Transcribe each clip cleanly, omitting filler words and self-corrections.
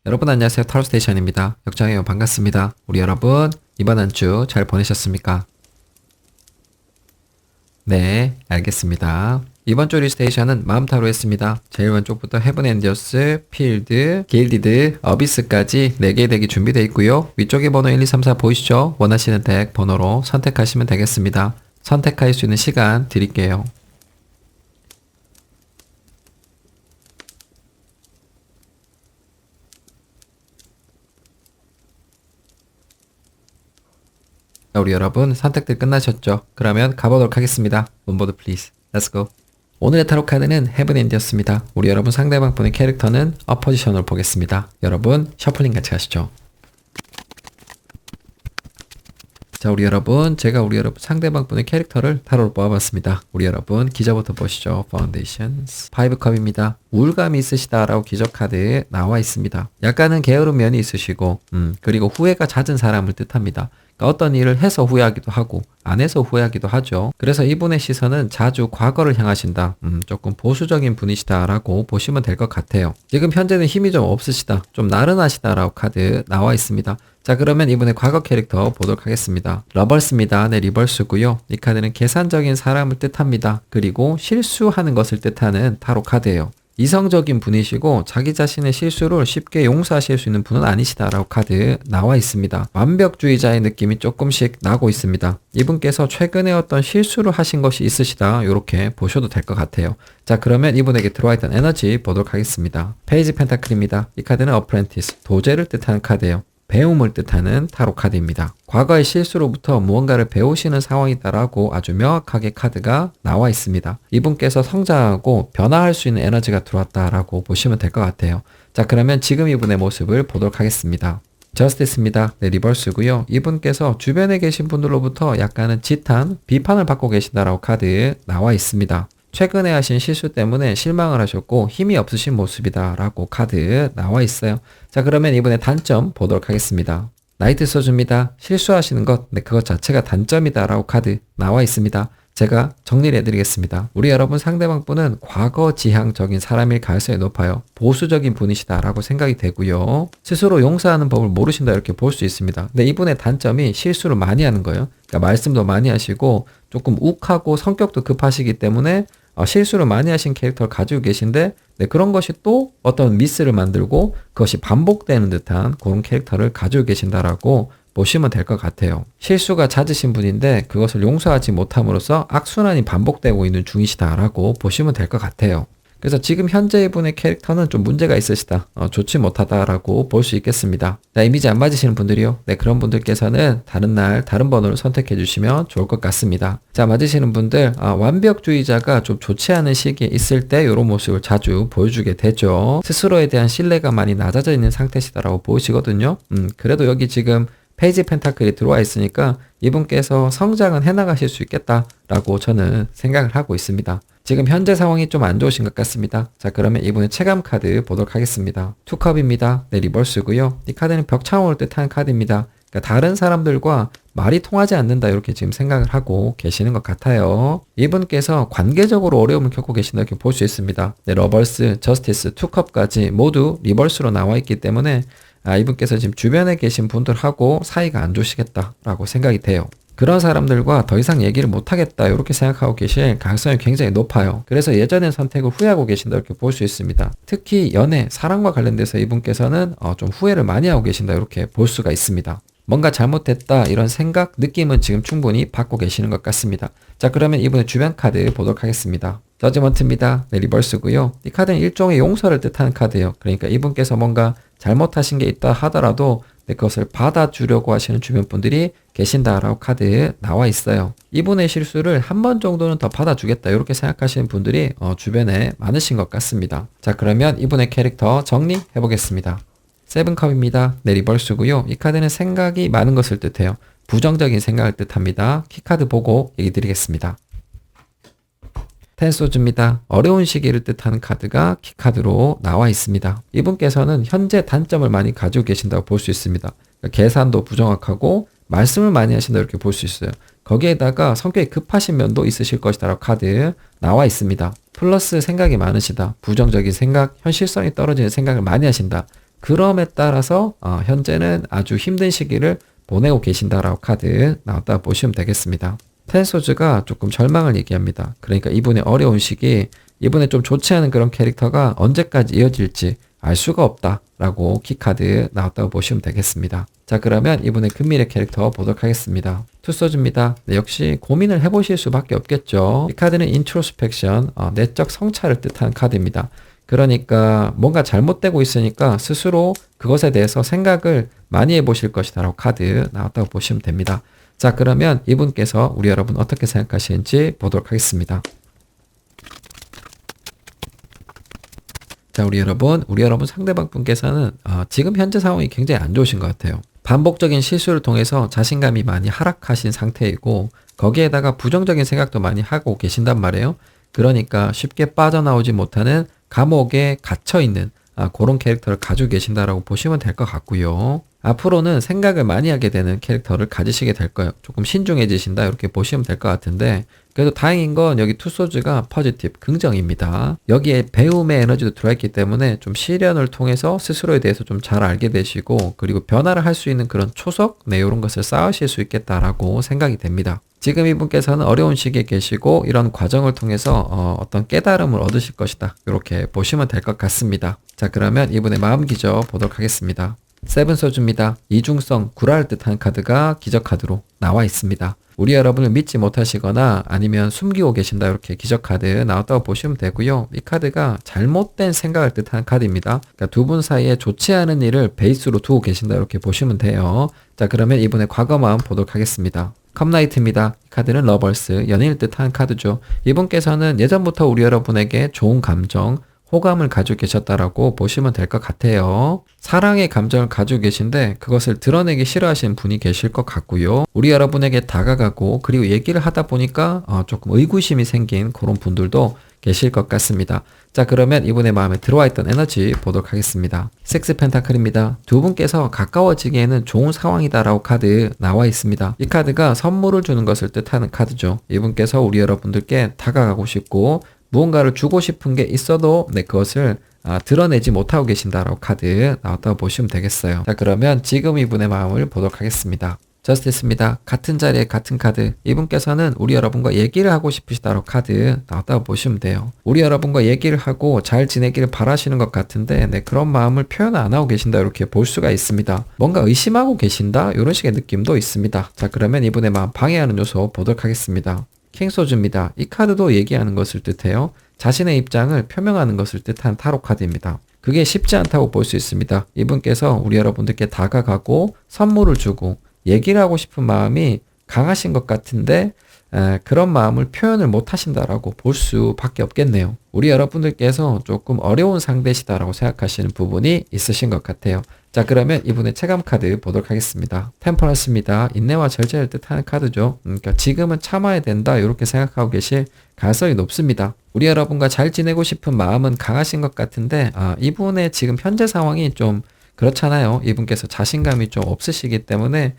여러분 안녕하세요. 타로스테이션입니다. 역장해요. 반갑습니다. 우리 여러분 이번 한 주 잘 보내셨습니까? 네, 알겠습니다. 이번 주 리스테이션은 마음타로 했습니다. 제일 왼쪽부터 헤븐 엔저스, 필드, 길디드, 어비스까지 4개의 덱이 준비되어 있고요. 위쪽에 번호 1, 2, 3, 4 보이시죠? 원하시는 덱 번호로 선택하시면 되겠습니다. 선택할 수 있는 시간 드릴게요. 우리 여러분 선택들 끝나셨죠? 그러면 가보도록 하겠습니다. 문보드 플리즈. Let's go. 오늘의 타로 카드는 헤븐 엔드였습니다. 우리 여러분 상대방 분의 캐릭터는 어포지션으로 보겠습니다. 여러분 셔플링 같이 가시죠. 자, 우리 여러분 제가 우리 여러분 상대방 분의 캐릭터를 타로로 뽑아봤습니다. 우리 여러분 기저부터 보시죠. Foundations 5컵입니다. 우울감이 있으시다라고 기저 카드에 나와 있습니다. 약간은 게으른 면이 있으시고 그리고 후회가 잦은 사람을 뜻합니다. 그러니까 어떤 일을 해서 후회하기도 하고 안 해서 후회하기도 하죠. 그래서 이분의 시선은 자주 과거를 향하신다. 조금 보수적인 분이시다라고 보시면 될 것 같아요. 지금 현재는 힘이 좀 없으시다. 좀 나른하시다라고 카드 나와 있습니다. 자, 그러면 이분의 과거 캐릭터 보도록 하겠습니다. 러벌스입니다. 네, 리벌스고요. 이 카드는 계산적인 사람을 뜻합니다. 그리고 실수하는 것을 뜻하는 타로 카드예요. 이성적인 분이시고 자기 자신의 실수를 쉽게 용서하실 수 있는 분은 아니시다라고 카드 나와 있습니다. 완벽주의자의 느낌이 조금씩 나고 있습니다. 이분께서 최근에 어떤 실수를 하신 것이 있으시다 이렇게 보셔도 될 것 같아요. 자, 그러면 이분에게 들어와 있던 에너지 보도록 하겠습니다. 페이지 펜타클입니다. 이 카드는 어프렌티스, 도제를 뜻하는 카드예요. 배움을 뜻하는 타로 카드입니다. 과거의 실수로부터 무언가를 배우시는 상황이다라고 아주 명확하게 카드가 나와 있습니다. 이분께서 성장하고 변화할 수 있는 에너지가 들어왔다라고 보시면 될 것 같아요. 자, 그러면 지금 이분의 모습을 보도록 하겠습니다. 저스티스입니다. 네, 리버스고요. 이분께서 주변에 계신 분들로부터 약간은 지탄, 비판을 받고 계신다라고 카드에 나와 있습니다. 최근에 하신 실수 때문에 실망을 하셨고 힘이 없으신 모습이다 라고 카드 나와 있어요. 자, 그러면 이번에 단점 보도록 하겠습니다. 나이트 소주입니다. 실수하시는 것, 네, 그것 자체가 단점이다 라고 카드 나와 있습니다. 제가 정리를 해드리겠습니다. 우리 여러분 상대방 분은 과거 지향적인 사람일 가능성이 높아요. 보수적인 분이시다라고 생각이 되고요. 스스로 용서하는 법을 모르신다 이렇게 볼 수 있습니다. 근데 이분의 단점이 실수를 많이 하는 거예요. 그러니까 말씀도 많이 하시고 조금 욱하고 성격도 급하시기 때문에 실수를 많이 하신 캐릭터를 가지고 계신데 네, 그런 것이 또 어떤 미스를 만들고 그것이 반복되는 듯한 그런 캐릭터를 가지고 계신다라고 보시면 될 것 같아요. 실수가 잦으신 분인데 그것을 용서하지 못함으로써 악순환이 반복되고 있는 중이시다라고 보시면 될 것 같아요. 그래서 지금 현재 이분의 캐릭터는 좀 문제가 있으시다. 좋지 못하다라고 볼 수 있겠습니다. 자, 이미지 안 맞으시는 분들이요. 네, 그런 분들께서는 다른 날 다른 번호를 선택해 주시면 좋을 것 같습니다. 자, 맞으시는 분들 완벽주의자가 좀 좋지 않은 시기에 있을 때 이런 모습을 자주 보여주게 되죠. 스스로에 대한 신뢰가 많이 낮아져 있는 상태시다라고 보이시거든요. 그래도 여기 지금 페이지 펜타클이 들어와 있으니까 이분께서 성장은 해나가실 수 있겠다라고 저는 생각을 하고 있습니다. 지금 현재 상황이 좀 안 좋으신 것 같습니다. 자, 그러면 이분의 체감 카드 보도록 하겠습니다. 투컵입니다. 네, 리버스고요. 이 카드는 벽창호를 뜻하는 카드입니다. 그러니까 다른 사람들과 말이 통하지 않는다 이렇게 지금 생각을 하고 계시는 것 같아요. 이분께서 관계적으로 어려움을 겪고 계신다 이렇게 볼 수 있습니다. 네, 러벌스, 저스티스, 투컵까지 모두 리버스로 나와 있기 때문에 이분께서 지금 주변에 계신 분들하고 사이가 안 좋으시겠다라고 생각이 돼요. 그런 사람들과 더 이상 얘기를 못하겠다 이렇게 생각하고 계실 가능성이 굉장히 높아요. 그래서 예전의 선택을 후회하고 계신다 이렇게 볼 수 있습니다. 특히 연애, 사랑과 관련돼서 이분께서는 좀 후회를 많이 하고 계신다 이렇게 볼 수가 있습니다. 뭔가 잘못됐다 이런 생각, 느낌은 지금 충분히 받고 계시는 것 같습니다. 자, 그러면 이분의 주변 카드 보도록 하겠습니다. 저지먼트입니다. 네, 리버스고요. 이 카드는 일종의 용서를 뜻하는 카드예요. 그러니까 이분께서 뭔가 잘못하신 게 있다 하더라도 네, 그것을 받아주려고 하시는 주변 분들이 계신다라고 카드에 나와 있어요. 이분의 실수를 한 번 정도는 더 받아주겠다 이렇게 생각하시는 분들이 주변에 많으신 것 같습니다. 자, 그러면 이분의 캐릭터 정리해 보겠습니다. 세븐컵입니다. 네, 리버스고요. 이 카드는 생각이 많은 것을 뜻해요. 부정적인 생각을 뜻합니다. 키카드 보고 얘기 드리겠습니다. 텐소즈입니다. 어려운 시기를 뜻하는 카드가 키카드로 나와 있습니다. 이분께서는 현재 단점을 많이 가지고 계신다고 볼 수 있습니다. 그러니까 계산도 부정확하고 말씀을 많이 하신다 이렇게 볼 수 있어요. 거기에다가 성격이 급하신 면도 있으실 것이다 라고 카드 나와 있습니다. 플러스 생각이 많으시다. 부정적인 생각, 현실성이 떨어지는 생각을 많이 하신다. 그럼에 따라서 현재는 아주 힘든 시기를 보내고 계신다라고 카드 나왔다 보시면 되겠습니다. 텐소즈가 조금 절망을 얘기합니다. 그러니까 이분의 어려운 시기, 이분의 좀 좋지 않은 그런 캐릭터가 언제까지 이어질지 알 수가 없다라고 키카드 나왔다고 보시면 되겠습니다. 자, 그러면 이분의 금밀의 캐릭터 보도록 하겠습니다. 투소즈입니다. 네, 역시 고민을 해보실 수밖에 없겠죠. 이 카드는 인트로스펙션, 내적 성찰을 뜻하는 카드입니다. 그러니까 뭔가 잘못되고 있으니까 스스로 그것에 대해서 생각을 많이 해보실 것이다 라고 카드 나왔다고 보시면 됩니다. 자, 그러면 이분께서 우리 여러분 어떻게 생각하시는지 보도록 하겠습니다. 자, 우리 여러분 상대방 분께서는 지금 현재 상황이 굉장히 안 좋으신 것 같아요. 반복적인 실수를 통해서 자신감이 많이 하락하신 상태이고 거기에다가 부정적인 생각도 많이 하고 계신단 말이에요. 그러니까 쉽게 빠져나오지 못하는 감옥에 갇혀있는 그런 캐릭터를 가지고 계신다라고 보시면 될 것 같고요. 앞으로는 생각을 많이 하게 되는 캐릭터를 가지시게 될 거예요. 조금 신중해지신다 이렇게 보시면 될 것 같은데 그래도 다행인 건 여기 투소즈가 포지티브, 긍정입니다. 여기에 배움의 에너지도 들어있기 때문에 좀 시련을 통해서 스스로에 대해서 좀 잘 알게 되시고 그리고 변화를 할 수 있는 그런 초석, 이런 것을 쌓으실 수 있겠다라고 생각이 됩니다. 지금 이분께서는 어려운 시기에 계시고 이런 과정을 통해서 어떤 깨달음을 얻으실 것이다. 이렇게 보시면 될 것 같습니다. 자, 그러면 이분의 마음 기저 보도록 하겠습니다. 세븐소즈입니다. 이중성, 구라를 뜻하는 카드가 기적 카드로 나와 있습니다. 우리 여러분을 믿지 못하시거나 아니면 숨기고 계신다 이렇게 기적 카드 나왔다고 보시면 되고요. 이 카드가 잘못된 생각을 뜻하는 카드입니다. 그러니까 두 분 사이에 좋지 않은 일을 베이스로 두고 계신다 이렇게 보시면 돼요. 자, 그러면 이분의 과거 마음 보도록 하겠습니다. 컵나이트입니다. 이 카드는 러벌스, 연인을 뜻하는 카드죠. 이분께서는 예전부터 우리 여러분에게 좋은 감정, 호감을 가지고 계셨다라고 보시면 될 것 같아요. 사랑의 감정을 가지고 계신데 그것을 드러내기 싫어하시는 분이 계실 것 같고요. 우리 여러분에게 다가가고 그리고 얘기를 하다 보니까 조금 의구심이 생긴 그런 분들도 계실 것 같습니다. 자, 그러면 이분의 마음에 들어와 있던 에너지 보도록 하겠습니다. 식스 펜타클입니다. 두 분께서 가까워지기에는 좋은 상황이다라고 카드 나와 있습니다. 이 카드가 선물을 주는 것을 뜻하는 카드죠. 이분께서 우리 여러분들께 다가가고 싶고 무언가를 주고 싶은 게 있어도 그것을 드러내지 못하고 계신다라고 카드 나왔다고 보시면 되겠어요. 자, 그러면 지금 이분의 마음을 보도록 하겠습니다. 저스티스입니다. 같은 자리에 같은 카드. 이분께서는 우리 여러분과 얘기를 하고 싶으시다라고 카드 나왔다고 보시면 돼요. 우리 여러분과 얘기를 하고 잘 지내기를 바라시는 것 같은데 그런 마음을 표현 안 하고 계신다 이렇게 볼 수가 있습니다. 뭔가 의심하고 계신다 이런 식의 느낌도 있습니다. 자, 그러면 이분의 마음 방해하는 요소 보도록 하겠습니다. 킹소즈입니다. 이 카드도 얘기하는 것을 뜻해요. 자신의 입장을 표명하는 것을 뜻한 타로 카드입니다. 그게 쉽지 않다고 볼 수 있습니다. 이분께서 우리 여러분들께 다가가고 선물을 주고 얘기를 하고 싶은 마음이 강하신 것 같은데 그런 마음을 표현을 못 하신다라고 볼 수밖에 없겠네요. 우리 여러분들께서 조금 어려운 상대시다라고 생각하시는 부분이 있으신 것 같아요. 자, 그러면 이분의 체감 카드 보도록 하겠습니다. 템퍼런스입니다. 인내와 절제를 뜻하는 카드죠. 그러니까 지금은 참아야 된다 이렇게 생각하고 계실 가능성이 높습니다. 우리 여러분과 잘 지내고 싶은 마음은 강하신 것 같은데 이분의 지금 현재 상황이 좀 그렇잖아요. 이분께서 자신감이 좀 없으시기 때문에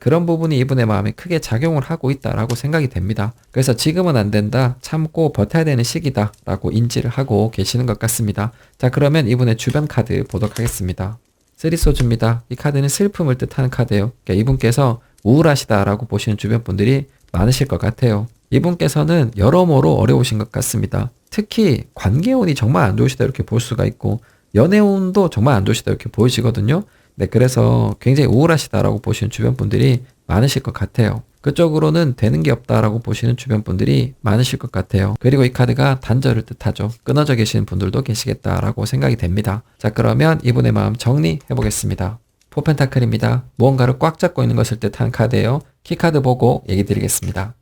그런 부분이 이분의 마음에 크게 작용을 하고 있다라고 생각이 됩니다. 그래서 지금은 안 된다, 참고 버텨야 되는 시기다 라고 인지를 하고 계시는 것 같습니다. 자, 그러면 이분의 주변 카드 보도록 하겠습니다. 쓰리소즈입니다. 이 카드는 슬픔을 뜻하는 카드예요. 그러니까 이분께서 우울하시다라고 보시는 주변 분들이 많으실 것 같아요. 이분께서는 여러모로 어려우신 것 같습니다. 특히 관계운이 정말 안 좋으시다 이렇게 볼 수가 있고 연애운도 정말 안 좋으시다 이렇게 보이시거든요. 그래서 굉장히 우울하시다라고 보시는 주변 분들이 많으실 것 같아요. 그쪽으로는 되는 게 없다라고 보시는 주변 분들이 많으실 것 같아요. 그리고 이 카드가 단절을 뜻하죠. 끊어져 계시는 분들도 계시겠다라고 생각이 됩니다. 자, 그러면 이분의 마음 정리해 보겠습니다. 포펜타클입니다. 무언가를 꽉 잡고 있는 것을 뜻하는 카드예요. 키카드 보고 얘기 드리겠습니다.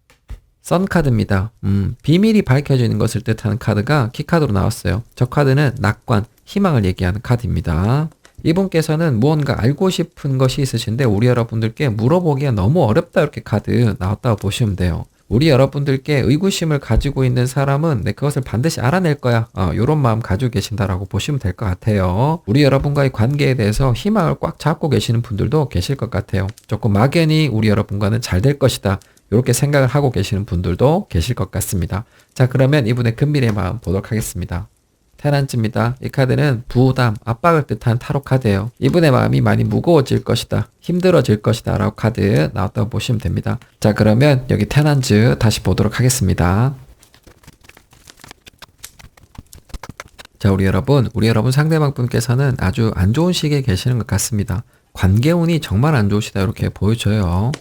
선카드입니다. 비밀이 밝혀지는 것을 뜻하는 카드가 키카드로 나왔어요. 저 카드는 낙관, 희망을 얘기하는 카드입니다. 이분께서는 무언가 알고 싶은 것이 있으신데 우리 여러분들께 물어보기가 너무 어렵다 이렇게 카드 나왔다고 보시면 돼요. 우리 여러분들께 의구심을 가지고 있는 사람은 그것을 반드시 알아낼 거야. 이런 마음 가지고 계신다라고 보시면 될 것 같아요. 우리 여러분과의 관계에 대해서 희망을 꽉 잡고 계시는 분들도 계실 것 같아요. 조금 막연히 우리 여러분과는 잘 될 것이다. 이렇게 생각을 하고 계시는 분들도 계실 것 같습니다. 자, 그러면 이분의 금밀의 마음 보도록 하겠습니다. 테란즈입니다. 이 카드는 부담, 압박을 뜻한 타로 카드예요. 이분의 마음이 많이 무거워질 것이다, 힘들어질 것이다 라고 카드 나왔다고 보시면 됩니다. 자, 그러면 여기 테란즈 다시 보도록 하겠습니다. 자, 우리 여러분 상대방 분께서는 아주 안 좋은 시기에 계시는 것 같습니다. 관계운이 정말 안 좋으시다 이렇게 보여져요.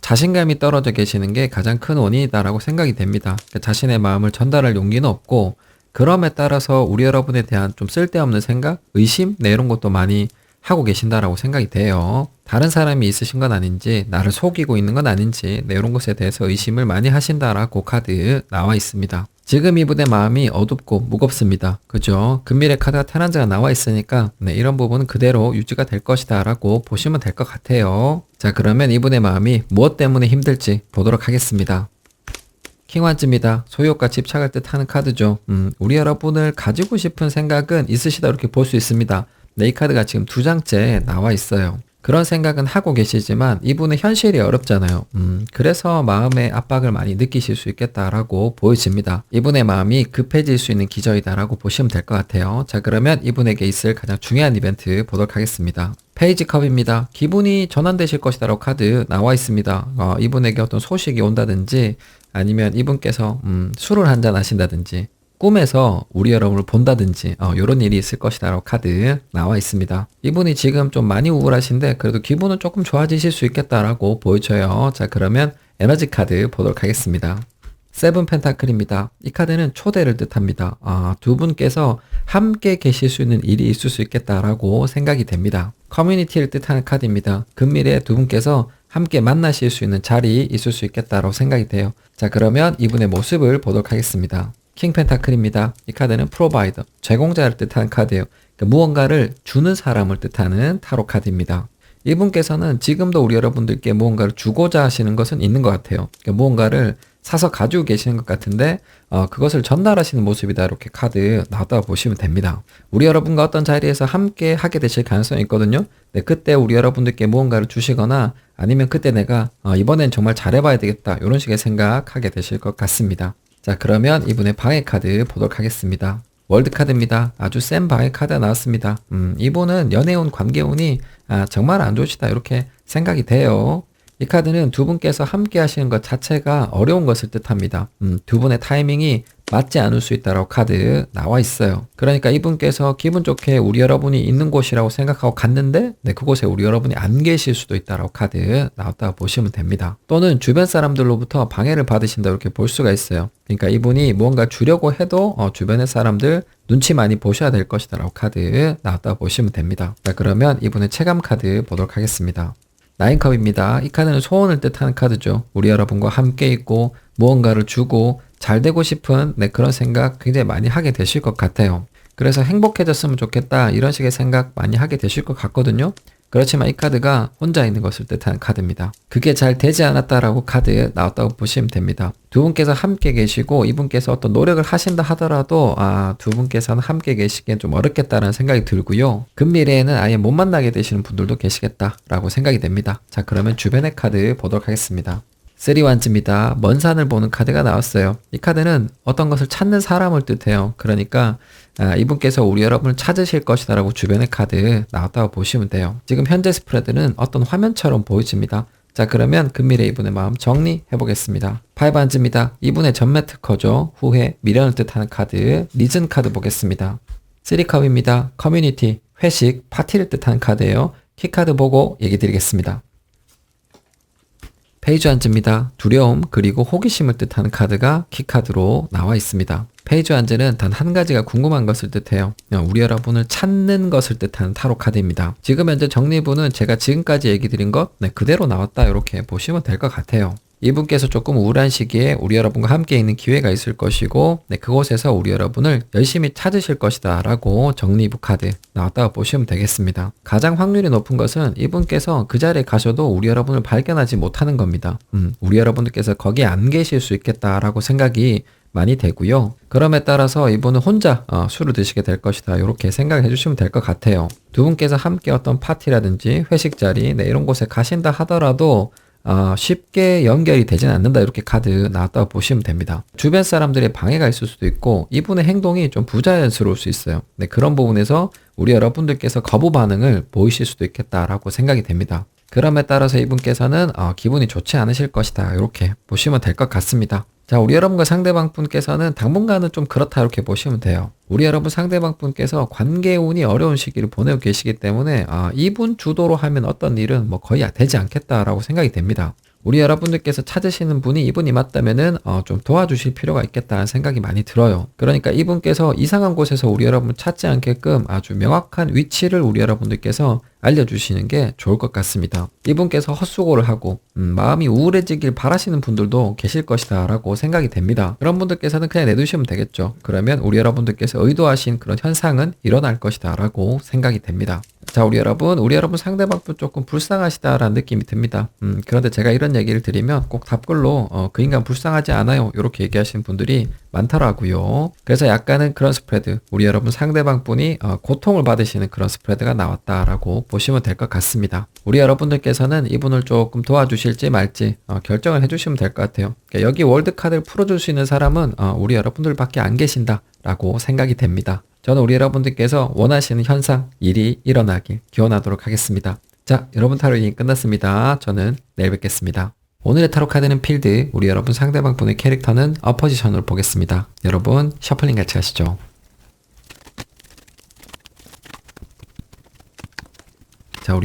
자신감이 떨어져 계시는 게 가장 큰 원인이다라고 생각이 됩니다. 자신의 마음을 전달할 용기는 없고, 그럼에 따라서 우리 여러분에 대한 좀 쓸데없는 생각, 의심, 이런 것도 많이 하고 계신다라고 생각이 돼요. 다른 사람이 있으신 건 아닌지, 나를 속이고 있는 건 아닌지, 이런 것에 대해서 의심을 많이 하신다라고 카드 나와 있습니다. 지금 이분의 마음이 어둡고 무겁습니다. 그죠? 금밀의 카드가 테란즈가 나와 있으니까 이런 부분은 그대로 유지가 될 것이다 라고 보시면 될 것 같아요. 자, 그러면 이분의 마음이 무엇 때문에 힘들지 보도록 하겠습니다. 킹완즈입니다. 소유욕과 집착을 뜻하는 카드죠. 우리 여러분을 가지고 싶은 생각은 있으시다 이렇게 볼 수 있습니다. 이 카드가 지금 2장째 나와 있어요. 그런 생각은 하고 계시지만 이분은 현실이 어렵잖아요. 그래서 마음의 압박을 많이 느끼실 수 있겠다라고 보여집니다. 이분의 마음이 급해질 수 있는 기저이다라고 보시면 될 것 같아요. 자, 그러면 이분에게 있을 가장 중요한 이벤트 보도록 하겠습니다. 페이지 컵입니다. 기분이 전환되실 것이다라고 카드 나와 있습니다. 이분에게 어떤 소식이 온다든지, 아니면 이분께서 술을 한잔 하신다든지, 꿈에서 우리 여러분을 본다든지 이런 일이 있을 것이다 라고 카드 나와 있습니다. 이분이 지금 좀 많이 우울하신데 그래도 기분은 조금 좋아지실 수 있겠다라고 보여져요. 자, 그러면 에너지 카드 보도록 하겠습니다. 세븐 펜타클입니다. 이 카드는 초대를 뜻합니다. 두 분께서 함께 계실 수 있는 일이 있을 수 있겠다라고 생각이 됩니다. 커뮤니티를 뜻하는 카드입니다. 금미래에 두 분께서 함께 만나실 수 있는 자리 있을 수 있겠다라고 생각이 돼요. 자, 그러면 이분의 모습을 보도록 하겠습니다. 킹 펜타클입니다. 이 카드는 프로바이더, 제공자를 뜻하는 카드예요. 그러니까 무언가를 주는 사람을 뜻하는 타로 카드입니다. 이분께서는 지금도 우리 여러분들께 무언가를 주고자 하시는 것은 있는 것 같아요. 그러니까 무언가를 사서 가지고 계시는 것 같은데 그것을 전달하시는 모습이다 이렇게 카드 나왔다고 보시면 됩니다. 우리 여러분과 어떤 자리에서 함께 하게 되실 가능성이 있거든요. 네, 그때 우리 여러분들께 무언가를 주시거나, 아니면 그때 내가 이번엔 정말 잘해봐야 되겠다 이런 식의 생각하게 되실 것 같습니다. 자, 그러면 이분의 방해 카드 보도록 하겠습니다. 월드 카드입니다. 아주 센 방해 카드가 나왔습니다. 이분은 연애운, 관계운이 정말 안 좋으시다 이렇게 생각이 돼요. 이 카드는 두 분께서 함께 하시는 것 자체가 어려운 것을 뜻합니다. 두 분의 타이밍이 맞지 않을 수 있다라고 카드 나와 있어요. 그러니까 이분께서 기분 좋게 우리 여러분이 있는 곳이라고 생각하고 갔는데 그곳에 우리 여러분이 안 계실 수도 있다라고 카드 나왔다고 보시면 됩니다. 또는 주변 사람들로부터 방해를 받으신다 이렇게 볼 수가 있어요. 그러니까 이분이 무언가 주려고 해도 주변의 사람들 눈치 많이 보셔야 될 것이다라고 카드 나왔다고 보시면 됩니다. 자, 그러면 이분의 체감 카드 보도록 하겠습니다. 나인컵입니다. 이 카드는 소원을 뜻하는 카드죠. 우리 여러분과 함께 있고 무언가를 주고 잘 되고 싶은 그런 생각 굉장히 많이 하게 되실 것 같아요. 그래서 행복해졌으면 좋겠다 이런 식의 생각 많이 하게 되실 것 같거든요. 그렇지만 이 카드가 혼자 있는 것을 뜻하는 카드입니다. 그게 잘 되지 않았다라고 카드에 나왔다고 보시면 됩니다. 두 분께서 함께 계시고 이분께서 어떤 노력을 하신다 하더라도 두 분께서는 함께 계시기엔 좀 어렵겠다는 생각이 들고요. 금미래에는 아예 못 만나게 되시는 분들도 계시겠다라고 생각이 됩니다. 자, 그러면 주변의 카드 보도록 하겠습니다. 3완즈입니다. 먼 산을 보는 카드가 나왔어요. 이 카드는 어떤 것을 찾는 사람을 뜻해요. 그러니까 이분께서 우리 여러분을 찾으실 것이다 라고 주변의 카드 나왔다고 보시면 돼요. 지금 현재 스프레드는 어떤 화면처럼 보여집니다. 자, 그러면 금미래 이분의 마음 정리해 보겠습니다. 5완즈입니다. 이분의 전매 특허죠. 후회, 미련을 뜻하는 카드, 리즌 카드 보겠습니다. 3컵입니다. 커뮤니티, 회식, 파티를 뜻하는 카드예요. 키카드 보고 얘기 드리겠습니다. 페이지 완즈입니다. 두려움 그리고 호기심을 뜻하는 카드가 키카드로 나와 있습니다. 페이지 완즈는 단 한 가지가 궁금한 것을 뜻해요. 우리 여러분을 찾는 것을 뜻하는 타로 카드입니다. 지금 현재 정리부는 제가 지금까지 얘기 드린 것 그대로 나왔다 이렇게 보시면 될 것 같아요. 이분께서 조금 우울한 시기에 우리 여러분과 함께 있는 기회가 있을 것이고 그곳에서 우리 여러분을 열심히 찾으실 것이다 라고 정리부 카드 나왔다고 보시면 되겠습니다. 가장 확률이 높은 것은 이분께서 그 자리에 가셔도 우리 여러분을 발견하지 못하는 겁니다. 우리 여러분들께서 거기에 안 계실 수 있겠다라고 생각이 많이 되고요. 그럼에 따라서 이분은 혼자 술을 드시게 될 것이다 이렇게 생각해 주시면 될 것 같아요. 두 분께서 함께 어떤 파티라든지 회식 자리 이런 곳에 가신다 하더라도 쉽게 연결이 되진 않는다 이렇게 카드 나왔다고 보시면 됩니다. 주변 사람들의 방해가 있을 수도 있고 이분의 행동이 좀 부자연스러울 수 있어요. 네, 그런 부분에서 우리 여러분들께서 거부 반응을 보이실 수도 있겠다라고 생각이 됩니다. 그럼에 따라서 이분께서는 기분이 좋지 않으실 것이다 이렇게 보시면 될 것 같습니다. 자, 우리 여러분과 상대방 분께서는 당분간은 좀 그렇다 이렇게 보시면 돼요. 우리 여러분 상대방 분께서 관계운이 어려운 시기를 보내고 계시기 때문에 이분 주도로 하면 어떤 일은 뭐 거의 되지 않겠다라고 생각이 됩니다. 우리 여러분들께서 찾으시는 분이 이분이 맞다면은 좀 도와주실 필요가 있겠다는 생각이 많이 들어요. 그러니까 이분께서 이상한 곳에서 우리 여러분 찾지 않게끔 아주 명확한 위치를 우리 여러분들께서 알려주시는 게 좋을 것 같습니다. 이분께서 헛수고를 하고 마음이 우울해지길 바라시는 분들도 계실 것이다 라고 생각이 됩니다. 그런 분들께서는 그냥 내두시면 되겠죠. 그러면 우리 여러분들께서 의도하신 그런 현상은 일어날 것이다 라고 생각이 됩니다. 자, 우리 여러분 상대방 분 조금 불쌍하시다라는 느낌이 듭니다. 그런데 제가 이런 얘기를 드리면 꼭 답글로 그 인간 불쌍하지 않아요 이렇게 얘기하시는 분들이 많더라고요. 그래서 약간은 그런 스프레드, 우리 여러분 상대방 분이 고통을 받으시는 그런 스프레드가 나왔다라고 보시면 될 것 같습니다. 우리 여러분들께서는 이분을 조금 도와주실지 말지 결정을 해주시면 될 것 같아요. 그러니까 여기 월드카드를 풀어줄 수 있는 사람은 우리 여러분들밖에 안 계신다라고 생각이 됩니다. 저는 우리 여러분들께서 원하시는 현상, 일이 일어나길 기원하도록 하겠습니다. 자, 여러분 타로 리딩 끝났습니다. 저는 내일 뵙겠습니다. 오늘의 타로 카드는 필드, 우리 여러분 상대방 분의 캐릭터는 어포지션으로 보겠습니다. 여러분 셔플링 같이 하시죠. 자,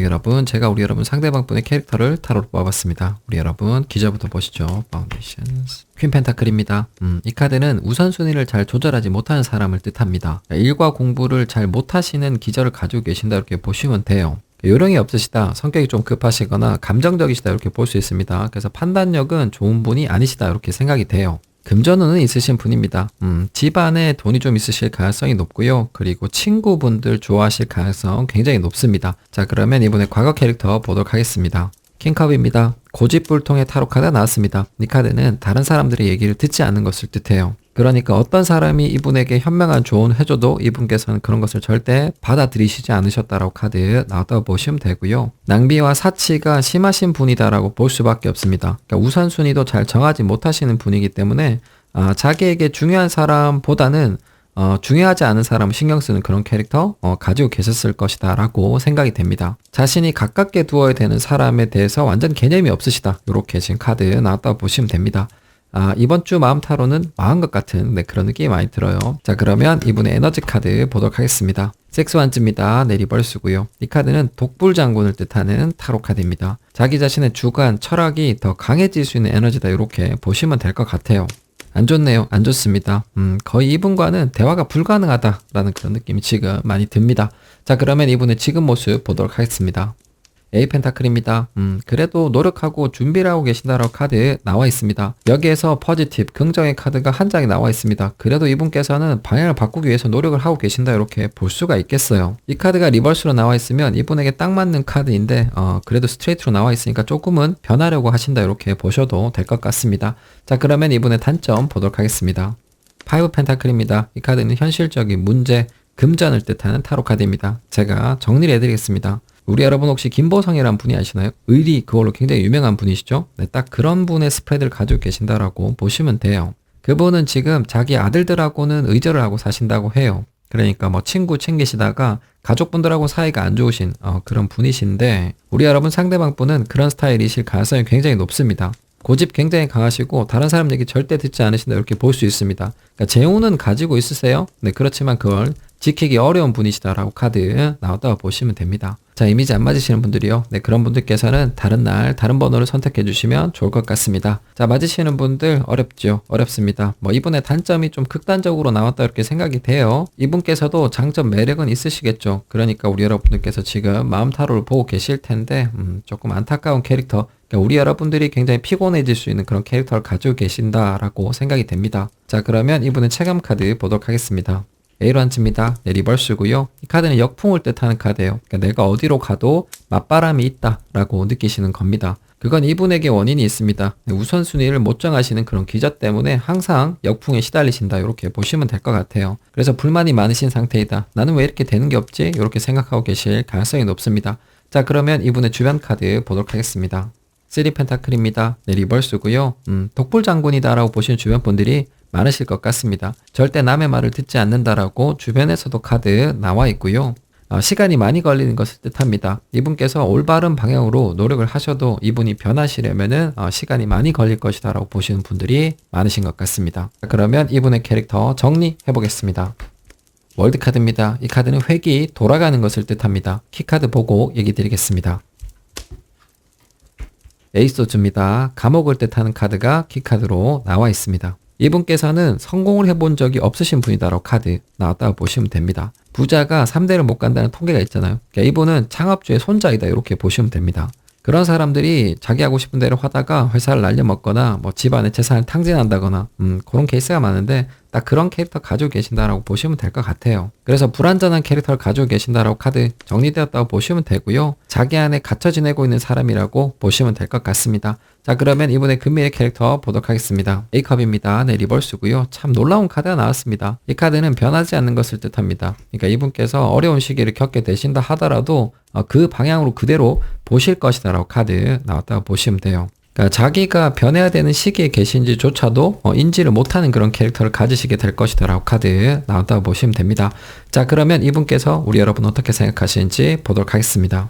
제가 우리 여러분 상대방 분의 캐릭터를 타로로 뽑아봤습니다. 우리 여러분 기저부터 보시죠. 파운데이션스. 퀸 펜타클입니다. 이 카드는 우선순위를 잘 조절하지 못하는 사람을 뜻합니다. 일과 공부를 잘 못하시는 기저를 가지고 계신다 이렇게 보시면 돼요. 요령이 없으시다, 성격이 좀 급하시거나 감정적이시다 이렇게 볼 수 있습니다. 그래서 판단력은 좋은 분이 아니시다 이렇게 생각이 돼요. 금전운은 있으신 분입니다. 집안에 돈이 좀 있으실 가능성이 높고요. 그리고 친구분들 좋아하실 가능성 굉장히 높습니다. 자, 그러면 이번에 과거 캐릭터 보도록 하겠습니다. 킹컵입니다. 고집불통의 타로 카드가 나왔습니다. 이 카드는 다른 사람들의 얘기를 듣지 않는 것을 뜻해요. 그러니까 어떤 사람이 이분에게 현명한 조언을 해줘도 이분께서는 그런 것을 절대 받아들이시지 않으셨다라고 카드 나왔다고 보시면 되고요. 낭비와 사치가 심하신 분이다라고 볼 수밖에 없습니다. 그러니까 우선순위도 잘 정하지 못하시는 분이기 때문에 자기에게 중요한 사람보다는 중요하지 않은 사람을 신경 쓰는 그런 캐릭터 가지고 계셨을 것이다 라고 생각이 됩니다. 자신이 가깝게 두어야 되는 사람에 대해서 완전 개념이 없으시다, 이렇게 지금 카드 나왔다고 보시면 됩니다. 이번 주 마음 타로는 망한 것 같은 그런 느낌이 많이 들어요. 자, 그러면 이분의 에너지 카드 보도록 하겠습니다. 섹스 완즈입니다. 네, 리버스고요. 이 카드는 독불장군을 뜻하는 타로 카드입니다. 자기 자신의 주관, 철학이 더 강해질 수 있는 에너지다, 이렇게 보시면 될 것 같아요. 안 좋네요. 안 좋습니다. 거의 이분과는 대화가 불가능하다라는 그런 느낌이 지금 많이 듭니다. 자, 그러면 이분의 지금 모습 보도록 하겠습니다. 에이 펜타클입니다. 그래도 노력하고 준비를 하고 계신다라고 카드 나와 있습니다. 여기에서 포지티브, 긍정의 카드가 한 장이 나와 있습니다. 그래도 이분께서는 방향을 바꾸기 위해서 노력을 하고 계신다, 이렇게 볼 수가 있겠어요. 이 카드가 리버스로 나와 있으면 이분에게 딱 맞는 카드인데 그래도 스트레이트로 나와 있으니까 조금은 변하려고 하신다, 이렇게 보셔도 될 것 같습니다. 자, 그러면 이분의 단점 보도록 하겠습니다. 파이브 펜타클입니다. 이 카드는 현실적인 문제, 금전을 뜻하는 타로 카드입니다. 제가 정리를 해드리겠습니다. 우리 여러분 혹시 김보성이라는 분이 아시나요? 의리, 그걸로 굉장히 유명한 분이시죠? 네, 딱 그런 분의 스프레드를 가지고 계신다라고 보시면 돼요. 그분은 지금 자기 아들들하고는 의절을 하고 사신다고 해요. 그러니까 뭐 친구 챙기시다가 가족분들하고 사이가 안 좋으신 그런 분이신데, 우리 여러분 상대방 분은 그런 스타일이실 가능성이 굉장히 높습니다. 고집 굉장히 강하시고 다른 사람 얘기 절대 듣지 않으신다, 이렇게 볼 수 있습니다. 그러니까 재혼은 가지고 있으세요. 네, 그렇지만 그걸 지키기 어려운 분이시다라고 카드 나왔다고 보시면 됩니다. 자, 이미지 안 맞으시는 분들이요. 네, 그런 분들께서는 다른 날 다른 번호를 선택해 주시면 좋을 것 같습니다. 자, 맞으시는 분들 어렵죠. 어렵습니다. 뭐 이분의 단점이 좀 극단적으로 나왔다, 이렇게 생각이 돼요. 이분께서도 장점, 매력은 있으시겠죠. 그러니까 우리 여러분들께서 지금 마음 타로를 보고 계실 텐데 조금 안타까운 캐릭터, 그러니까 우리 여러분들이 굉장히 피곤해질 수 있는 그런 캐릭터를 가지고 계신다라고 생각이 됩니다. 자, 그러면 이분의 체감 카드 보도록 하겠습니다. 에이런즈입니다. 네, 리버스고요. 이 카드는 역풍을 뜻하는 카드예요. 그러니까 내가 어디로 가도 맞바람이 있다라고 느끼시는 겁니다. 그건 이분에게 원인이 있습니다. 네, 우선순위를 못 정하시는 그런 기저 때문에 항상 역풍에 시달리신다, 이렇게 보시면 될 것 같아요. 그래서 불만이 많으신 상태이다, 나는 왜 이렇게 되는 게 없지? 이렇게 생각하고 계실 가능성이 높습니다. 자, 그러면 이분의 주변 카드 보도록 하겠습니다. 쓰리 펜타클입니다. 네, 리버스고요. 독불 장군이다라고 보시는 주변 분들이 많으실 것 같습니다. 절대 남의 말을 듣지 않는다라고 주변에서도 카드 나와 있고요. 시간이 많이 걸리는 것을 뜻합니다. 이분께서 올바른 방향으로 노력을 하셔도 이분이 변하시려면은 시간이 많이 걸릴 것이다 라고 보시는 분들이 많으신 것 같습니다. 그러면 이분의 캐릭터 정리해 보겠습니다. 월드카드입니다. 이 카드는 획이 돌아가는 것을 뜻합니다. 키카드 보고 얘기 드리겠습니다. 에이소즈입니다. 감옥을 뜻하는 카드가 키카드로 나와 있습니다. 이분께서는 성공을 해본 적이 없으신 분이다라고 카드 나왔다고 보시면 됩니다. 부자가 3대를 못 간다는 통계가 있잖아요. 그러니까 이분은 창업주의 손자이다 이렇게 보시면 됩니다. 그런 사람들이 자기 하고 싶은 대로 하다가 회사를 날려먹거나 뭐 집안의 재산을 탕진한다거나 그런 케이스가 많은데 딱 그런 캐릭터 가지고 계신다라고 보시면 될 것 같아요. 그래서 불완전한 캐릭터를 가지고 계신다라고 카드 정리되었다고 보시면 되고요. 자기 안에 갇혀 지내고 있는 사람이라고 보시면 될 것 같습니다. 자, 그러면 이분의 금밀의 캐릭터 보도록 하겠습니다. A컵입니다. 네, 리버스고요. 참 놀라운 카드가 나왔습니다. 이 카드는 변하지 않는 것을 뜻합니다. 그러니까 이분께서 어려운 시기를 겪게 되신다 하더라도 그 방향으로 그대로 보실 것이다 라고 카드 나왔다고 보시면 돼요. 그러니까 자기가 변해야 되는 시기에 계신지조차도 인지를 못하는 그런 캐릭터를 가지시게 될 것이다 라고 카드 나왔다고 보시면 됩니다. 자, 그러면 이분께서 우리 여러분 어떻게 생각하시는지 보도록 하겠습니다.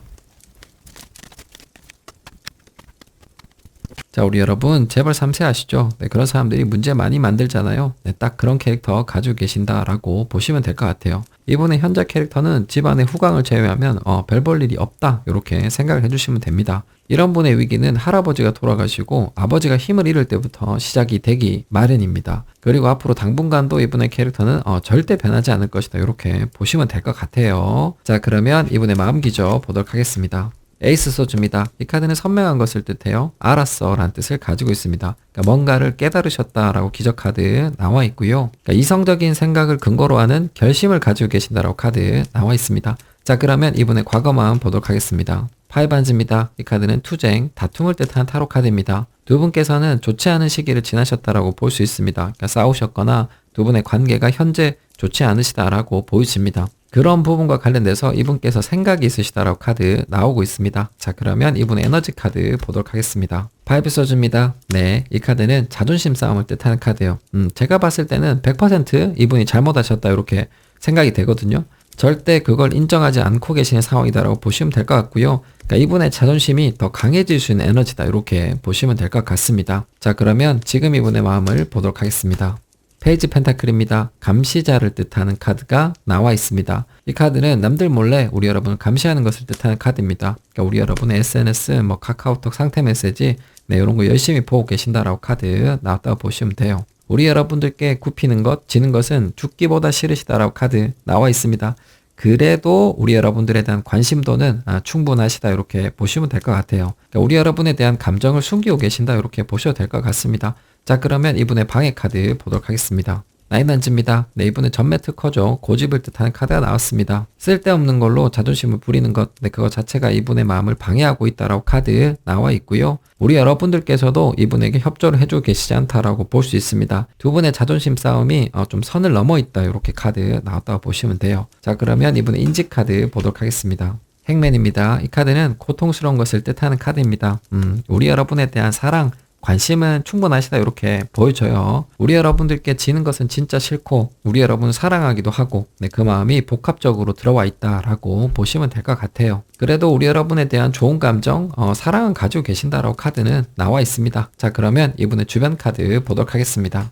자, 우리 여러분 제발 삼세하시죠. 네, 그런 사람들이 문제 많이 만들잖아요. 네, 딱 그런 캐릭터 가지고 계신다라고 보시면 될 것 같아요. 이분의 현재 캐릭터는 집안의 후광을 제외하면 별 볼 일이 없다 이렇게 생각을 해주시면 됩니다. 이런 분의 위기는 할아버지가 돌아가시고 아버지가 힘을 잃을 때부터 시작이 되기 마련입니다. 그리고 앞으로 당분간도 이분의 캐릭터는 절대 변하지 않을 것이다 이렇게 보시면 될 것 같아요. 자, 그러면 이분의 마음 기저 보도록 하겠습니다. 에이스 소주입니다. 이 카드는 선명한 것을 뜻해요. 알았어 라는 뜻을 가지고 있습니다. 그러니까 뭔가를 깨달으셨다라고 기적 카드 나와 있고요. 그러니까 이성적인 생각을 근거로 하는 결심을 가지고 계신다라고 카드 나와 있습니다. 자, 그러면 이분의 과거 마음 보도록 하겠습니다. 파이반즈입니다. 이 카드는 투쟁, 다툼을 뜻하는 타로 카드입니다. 두 분께서는 좋지 않은 시기를 지나셨다라고 볼 수 있습니다. 그러니까 싸우셨거나 두 분의 관계가 현재 좋지 않으시다라고 보여집니다. 그런 부분과 관련돼서 이분께서 생각이 있으시다라고 카드 나오고 있습니다. 자, 그러면 이분의 에너지 카드 보도록 하겠습니다. 파이브 소주입니다. 네, 이 카드는 자존심 싸움을 뜻하는 카드예요. 제가 봤을 때는 100% 이분이 잘못하셨다 이렇게 생각이 되거든요. 절대 그걸 인정하지 않고 계시는 상황이다라고 보시면 될 것 같고요. 그러니까 이분의 자존심이 더 강해질 수 있는 에너지다 이렇게 보시면 될 것 같습니다. 자, 그러면 지금 이분의 마음을 보도록 하겠습니다. 페이지 펜타클입니다. 감시자를 뜻하는 카드가 나와 있습니다. 이 카드는 남들 몰래 우리 여러분을 감시하는 것을 뜻하는 카드입니다. 그러니까 우리 여러분의 SNS, 카카오톡 상태 메시지 이런 거 열심히 보고 계신다라고 카드 나왔다고 보시면 돼요. 우리 여러분들께 굽히는 것, 지는 것은 죽기보다 싫으시다라고 카드 나와 있습니다. 그래도 우리 여러분들에 대한 관심도는 충분하시다 이렇게 보시면 될 것 같아요. 그러니까 우리 여러분에 대한 감정을 숨기고 계신다 이렇게 보셔도 될 것 같습니다. 자, 그러면 이분의 방해 카드 보도록 하겠습니다. 나인단지입니다. 네, 이분은 전매 특허죠. 고집을 뜻하는 카드가 나왔습니다. 쓸데없는 걸로 자존심을 부리는 것, 그거 자체가 이분의 마음을 방해하고 있다라고 카드 나와 있고요. 우리 여러분들께서도 이분에게 협조를 해주고 계시지 않다라고 볼 수 있습니다. 두 분의 자존심 싸움이 좀 선을 넘어 있다 이렇게 카드 나왔다고 보시면 돼요. 자, 그러면 이분의 인지 카드 보도록 하겠습니다. 행맨입니다. 이 카드는 고통스러운 것을 뜻하는 카드입니다. 우리 여러분에 대한 사랑, 관심은 충분하시다 이렇게 보여져요. 우리 여러분들께 지는 것은 진짜 싫고 우리 여러분을 사랑하기도 하고 그 마음이 복합적으로 들어와 있다라고 보시면 될 것 같아요. 그래도 우리 여러분에 대한 좋은 감정, 사랑은 가지고 계신다라고 카드는 나와 있습니다. 자, 그러면 이분의 주변 카드 보도록 하겠습니다.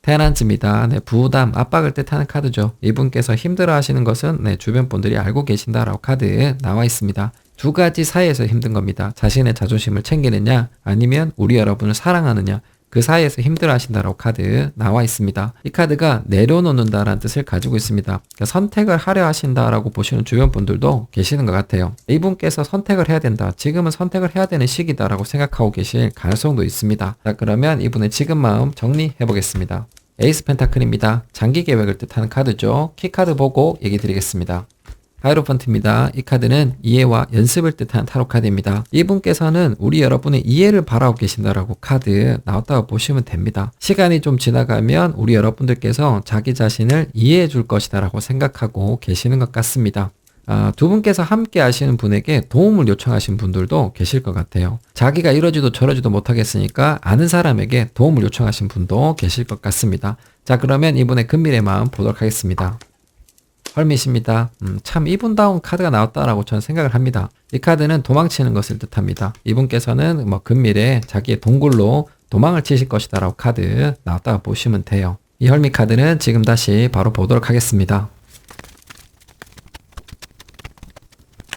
테란즈입니다. 네, 부담, 압박을 뜻하는 카드죠. 이분께서 힘들어 하시는 것은 주변 분들이 알고 계신다라고 카드 나와 있습니다. 두 가지 사이에서 힘든 겁니다. 자신의 자존심을 챙기느냐 아니면 우리 여러분을 사랑하느냐 그 사이에서 힘들어 하신다라고 카드 나와 있습니다. 이 카드가 내려놓는다라는 뜻을 가지고 있습니다. 그러니까 선택을 하려 하신다라고 보시는 주변 분들도 계시는 것 같아요. 이분께서 선택을 해야 된다. 지금은 선택을 해야 되는 시기다라고 생각하고 계실 가능성도 있습니다. 자, 그러면 이분의 지금 마음 정리해 보겠습니다. 에이스 펜타클입니다. 장기 계획을 뜻하는 카드죠. 키카드 보고 얘기 드리겠습니다. 하이로펀트입니다. 이 카드는 이해와 연습을 뜻하는 타로 카드입니다. 이분께서는 우리 여러분의 이해를 바라고 계신다라고 카드 나왔다고 보시면 됩니다. 시간이 좀 지나가면 우리 여러분들께서 자기 자신을 이해해 줄 것이다라고 생각하고 계시는 것 같습니다. 두 분께서 함께 하시는 분에게 도움을 요청하신 분들도 계실 것 같아요. 자기가 이러지도 저러지도 못하겠으니까 아는 사람에게 도움을 요청하신 분도 계실 것 같습니다. 자, 그러면 이분의 금밀의 마음 보도록 하겠습니다. 헐밋입니다. 참 이분다운 카드가 나왔다라고 저는 생각을 합니다. 이 카드는 도망치는 것을 뜻합니다. 이분께서는 금밀에 자기의 동굴로 도망을 치실 것이다라고 카드 나왔다고 보시면 돼요. 이 헐밋 카드는 지금 다시 바로 보도록 하겠습니다.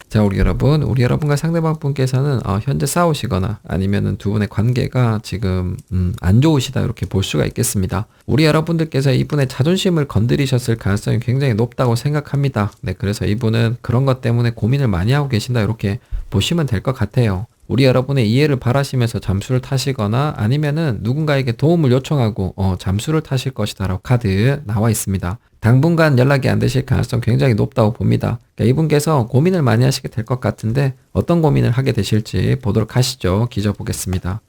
자, 우리 여러분과 상대방 분께서는 현재 싸우시거나 아니면은 두 분의 관계가 지금 안 좋으시다 이렇게 볼 수가 있겠습니다. 우리 여러분들께서 이분의 자존심을 건드리셨을 가능성이 굉장히 높다고 생각합니다. 네, 그래서 이분은 그런 것 때문에 고민을 많이 하고 계신다 이렇게 보시면 될 것 같아요. 우리 여러분의 이해를 바라시면서 잠수를 타시거나 아니면은 누군가에게 도움을 요청하고 잠수를 타실 것이다라고 카드 나와 있습니다. 당분간 연락이 안 되실 가능성 굉장히 높다고 봅니다. 그러니까 이분께서 고민을 많이 하시게 될 것 같은데 어떤 고민을 하게 되실지 보도록 하시죠. 기저 보겠습니다.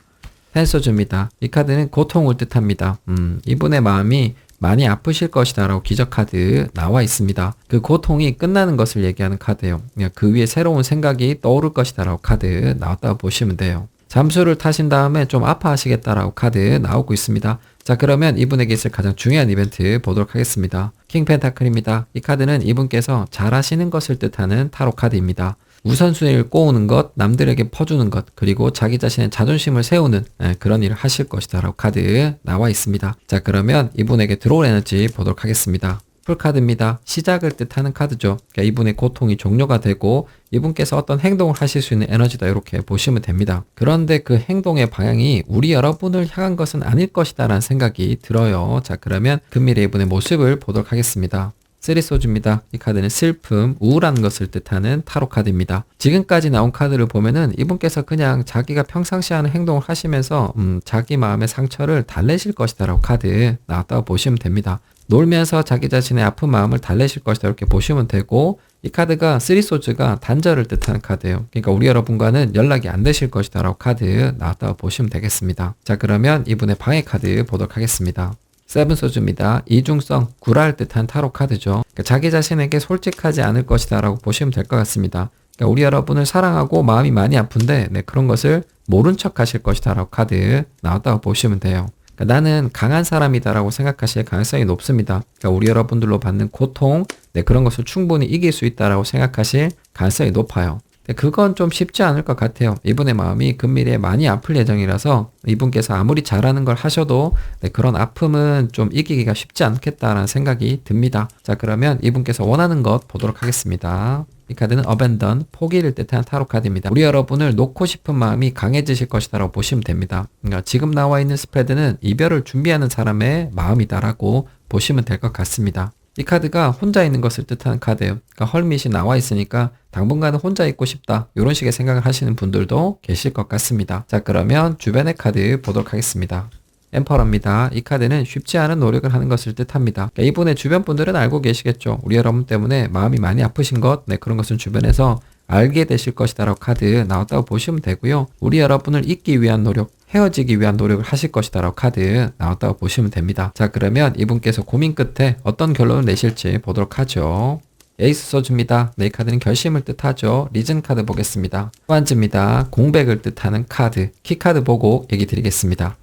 펜소주입니다. 이 카드는 고통을 뜻합니다. 이분의 마음이 많이 아프실 것이다 라고 기적 카드 나와 있습니다. 그 고통이 끝나는 것을 얘기하는 카드예요. 그 위에 새로운 생각이 떠오를 것이다 라고 카드 나왔다고 보시면 돼요. 잠수를 타신 다음에 좀 아파하시겠다라고 카드 나오고 있습니다. 자, 그러면 이분에게 있을 가장 중요한 이벤트 보도록 하겠습니다. 킹 펜타클입니다. 이 카드는 이분께서 잘하시는 것을 뜻하는 타로 카드입니다. 우선순위를 꼬우는 것, 남들에게 퍼주는 것, 그리고 자기 자신의 자존심을 세우는 그런 일을 하실 것이다 라고 카드 나와 있습니다. 자, 그러면 이분에게 들어올 에너지 보도록 하겠습니다. 풀카드입니다. 시작을 뜻하는 카드죠. 그러니까 이분의 고통이 종료가 되고 이분께서 어떤 행동을 하실 수 있는 에너지다 이렇게 보시면 됩니다. 그런데 그 행동의 방향이 우리 여러분을 향한 것은 아닐 것이다 라는 생각이 들어요. 자, 그러면 금밀의 이분의 모습을 보도록 하겠습니다. 쓰리소주입니다. 이 카드는 슬픔, 우울한 것을 뜻하는 타로 카드입니다. 지금까지 나온 카드를 보면은 이분께서 그냥 자기가 평상시 하는 행동을 하시면서 자기 마음의 상처를 달래실 것이다 라고 카드 나왔다고 보시면 됩니다. 놀면서 자기 자신의 아픈 마음을 달래실 것이다 이렇게 보시면 되고, 이 카드가 쓰리소즈가 단절을 뜻하는 카드예요. 그러니까 우리 여러분과는 연락이 안 되실 것이다 라고 카드 나왔다고 보시면 되겠습니다. 자, 그러면 이분의 방해 카드 보도록 하겠습니다. 세븐소주입니다. 이중성, 구라를 뜻한 타로 카드죠. 그러니까 자기 자신에게 솔직하지 않을 것이다 라고 보시면 될 것 같습니다. 그러니까 우리 여러분을 사랑하고 마음이 많이 아픈데 그런 것을 모른 척 하실 것이다 라고 카드 나왔다고 보시면 돼요. 그러니까 나는 강한 사람이다 라고 생각하실 가능성이 높습니다. 그러니까 우리 여러분들로 받는 고통, 그런 것을 충분히 이길 수 있다라고 생각하실 가능성이 높아요. 그건 좀 쉽지 않을 것 같아요. 이분의 마음이 금밀에 많이 아플 예정이라서 이분께서 아무리 잘하는 걸 하셔도 그런 아픔은 좀 이기기가 쉽지 않겠다라는 생각이 듭니다. 자, 그러면 이분께서 원하는 것 보도록 하겠습니다. 이 카드는 abandon, 포기를 뜻하는 타로 카드입니다. 우리 여러분을 놓고 싶은 마음이 강해지실 것이다라고 보시면 됩니다. 그러니까 지금 나와 있는 스프레드는 이별을 준비하는 사람의 마음이다라고 보시면 될 것 같습니다. 이 카드가 혼자 있는 것을 뜻하는 카드예요. 그러니까 헐밋이 나와 있으니까 당분간은 혼자 있고 싶다, 이런 식의 생각을 하시는 분들도 계실 것 같습니다. 자, 그러면 주변의 카드 보도록 하겠습니다. 엠퍼러입니다. 이 카드는 쉽지 않은 노력을 하는 것을 뜻합니다. 그러니까 이분의 주변 분들은 알고 계시겠죠. 우리 여러분 때문에 마음이 많이 아프신 것, 그런 것은 주변에서 알게 되실 것이다 라고 카드 나왔다고 보시면 되고요. 우리 여러분을 잊기 위한 노력, 헤어지기 위한 노력을 하실 것이다 라고 카드 나왔다고 보시면 됩니다. 자, 그러면 이분께서 고민 끝에 어떤 결론을 내실지 보도록 하죠. 에이스 소주입니다. 이 카드는 결심을 뜻하죠. 리즌 카드 보겠습니다. 후한즈입니다. 공백을 뜻하는 카드. 키카드 보고 얘기 드리겠습니다.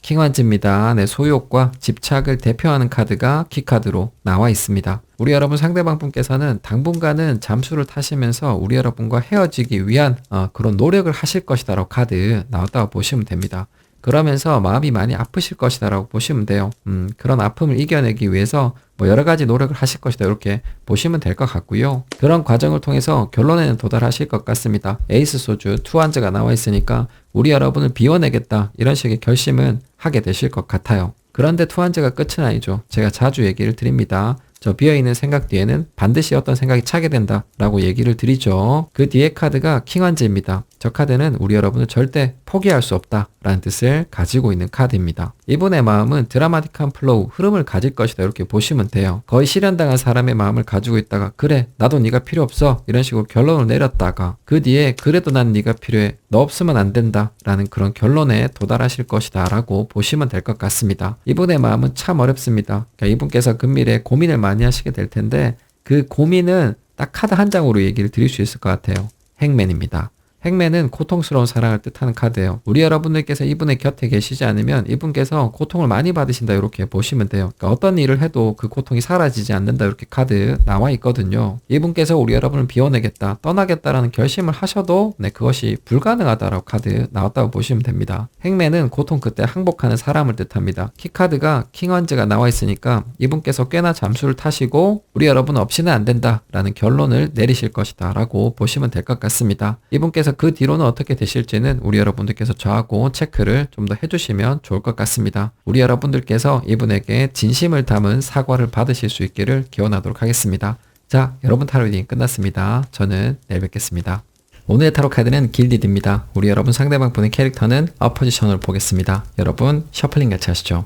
킹완즈입니다. 소유욕과 집착을 대표하는 카드가 키카드로 나와 있습니다. 우리 여러분 상대방 분께서는 당분간은 잠수를 타시면서 우리 여러분과 헤어지기 위한 그런 노력을 하실 것이다 라고 카드 나왔다고 보시면 됩니다. 그러면서 마음이 많이 아프실 것이다 라고 보시면 돼요. 그런 아픔을 이겨내기 위해서 여러 가지 노력을 하실 것이다 이렇게 보시면 될 것 같고요. 그런 과정을 통해서 결론에는 도달하실 것 같습니다. 에이스 소주, 투한즈가 나와 있으니까 우리 여러분을 비워내겠다, 이런 식의 결심은 하게 되실 것 같아요. 그런데 투한즈가 끝은 아니죠. 제가 자주 얘기를 드립니다. 저 비어있는 생각 뒤에는 반드시 어떤 생각이 차게 된다 라고 얘기를 드리죠. 그 뒤에 카드가 킹완즈입니다. 저 카드는 우리 여러분을 절대 포기할 수 없다 라는 뜻을 가지고 있는 카드입니다. 이분의 마음은 드라마틱한 플로우, 흐름을 가질 것이다 이렇게 보시면 돼요. 거의 실현당한 사람의 마음을 가지고 있다가 그래 나도 네가 필요 없어 이런 식으로 결론을 내렸다가 그 뒤에 그래도 난 네가 필요해, 너 없으면 안 된다 라는 그런 결론에 도달하실 것이다 라고 보시면 될 것 같습니다. 이분의 마음은 참 어렵습니다. 그러니까 이분께서 금밀에 고민을 많이 하시게 될 텐데 그 고민은 딱 카드 한 장으로 얘기를 드릴 수 있을 것 같아요. 행맨입니다. 행맨은 고통스러운 사랑을 뜻하는 카드예요. 우리 여러분들께서 이분의 곁에 계시지 않으면 이분께서 고통을 많이 받으신다 이렇게 보시면 돼요. 그러니까 어떤 일을 해도 그 고통이 사라지지 않는다 이렇게 카드 나와 있거든요. 이분께서 우리 여러분을 비워내겠다, 떠나겠다라는 결심을 하셔도 그것이 불가능하다라고 카드 나왔다고 보시면 됩니다. 행맨은 고통 끝에 항복하는 사람을 뜻합니다. 키카드가 킹원즈가 나와 있으니까 이분께서 꽤나 잠수를 타시고 우리 여러분 없이는 안 된다라는 결론을 내리실 것이다 라고 보시면 될 것 같습니다. 이분께서 그 뒤로는 어떻게 되실지는 우리 여러분들께서 저하고 체크를 좀 더 해주시면 좋을 것 같습니다. 우리 여러분들께서 이분에게 진심을 담은 사과를 받으실 수 있기를 기원하도록 하겠습니다. 자, 여러분 타로 리딩 끝났습니다. 저는 내일 뵙겠습니다. 오늘의 타로 카드는 길디드입니다. 우리 여러분 상대방 분의 캐릭터는 어포지션을 보겠습니다. 여러분 셔플링 같이 하시죠.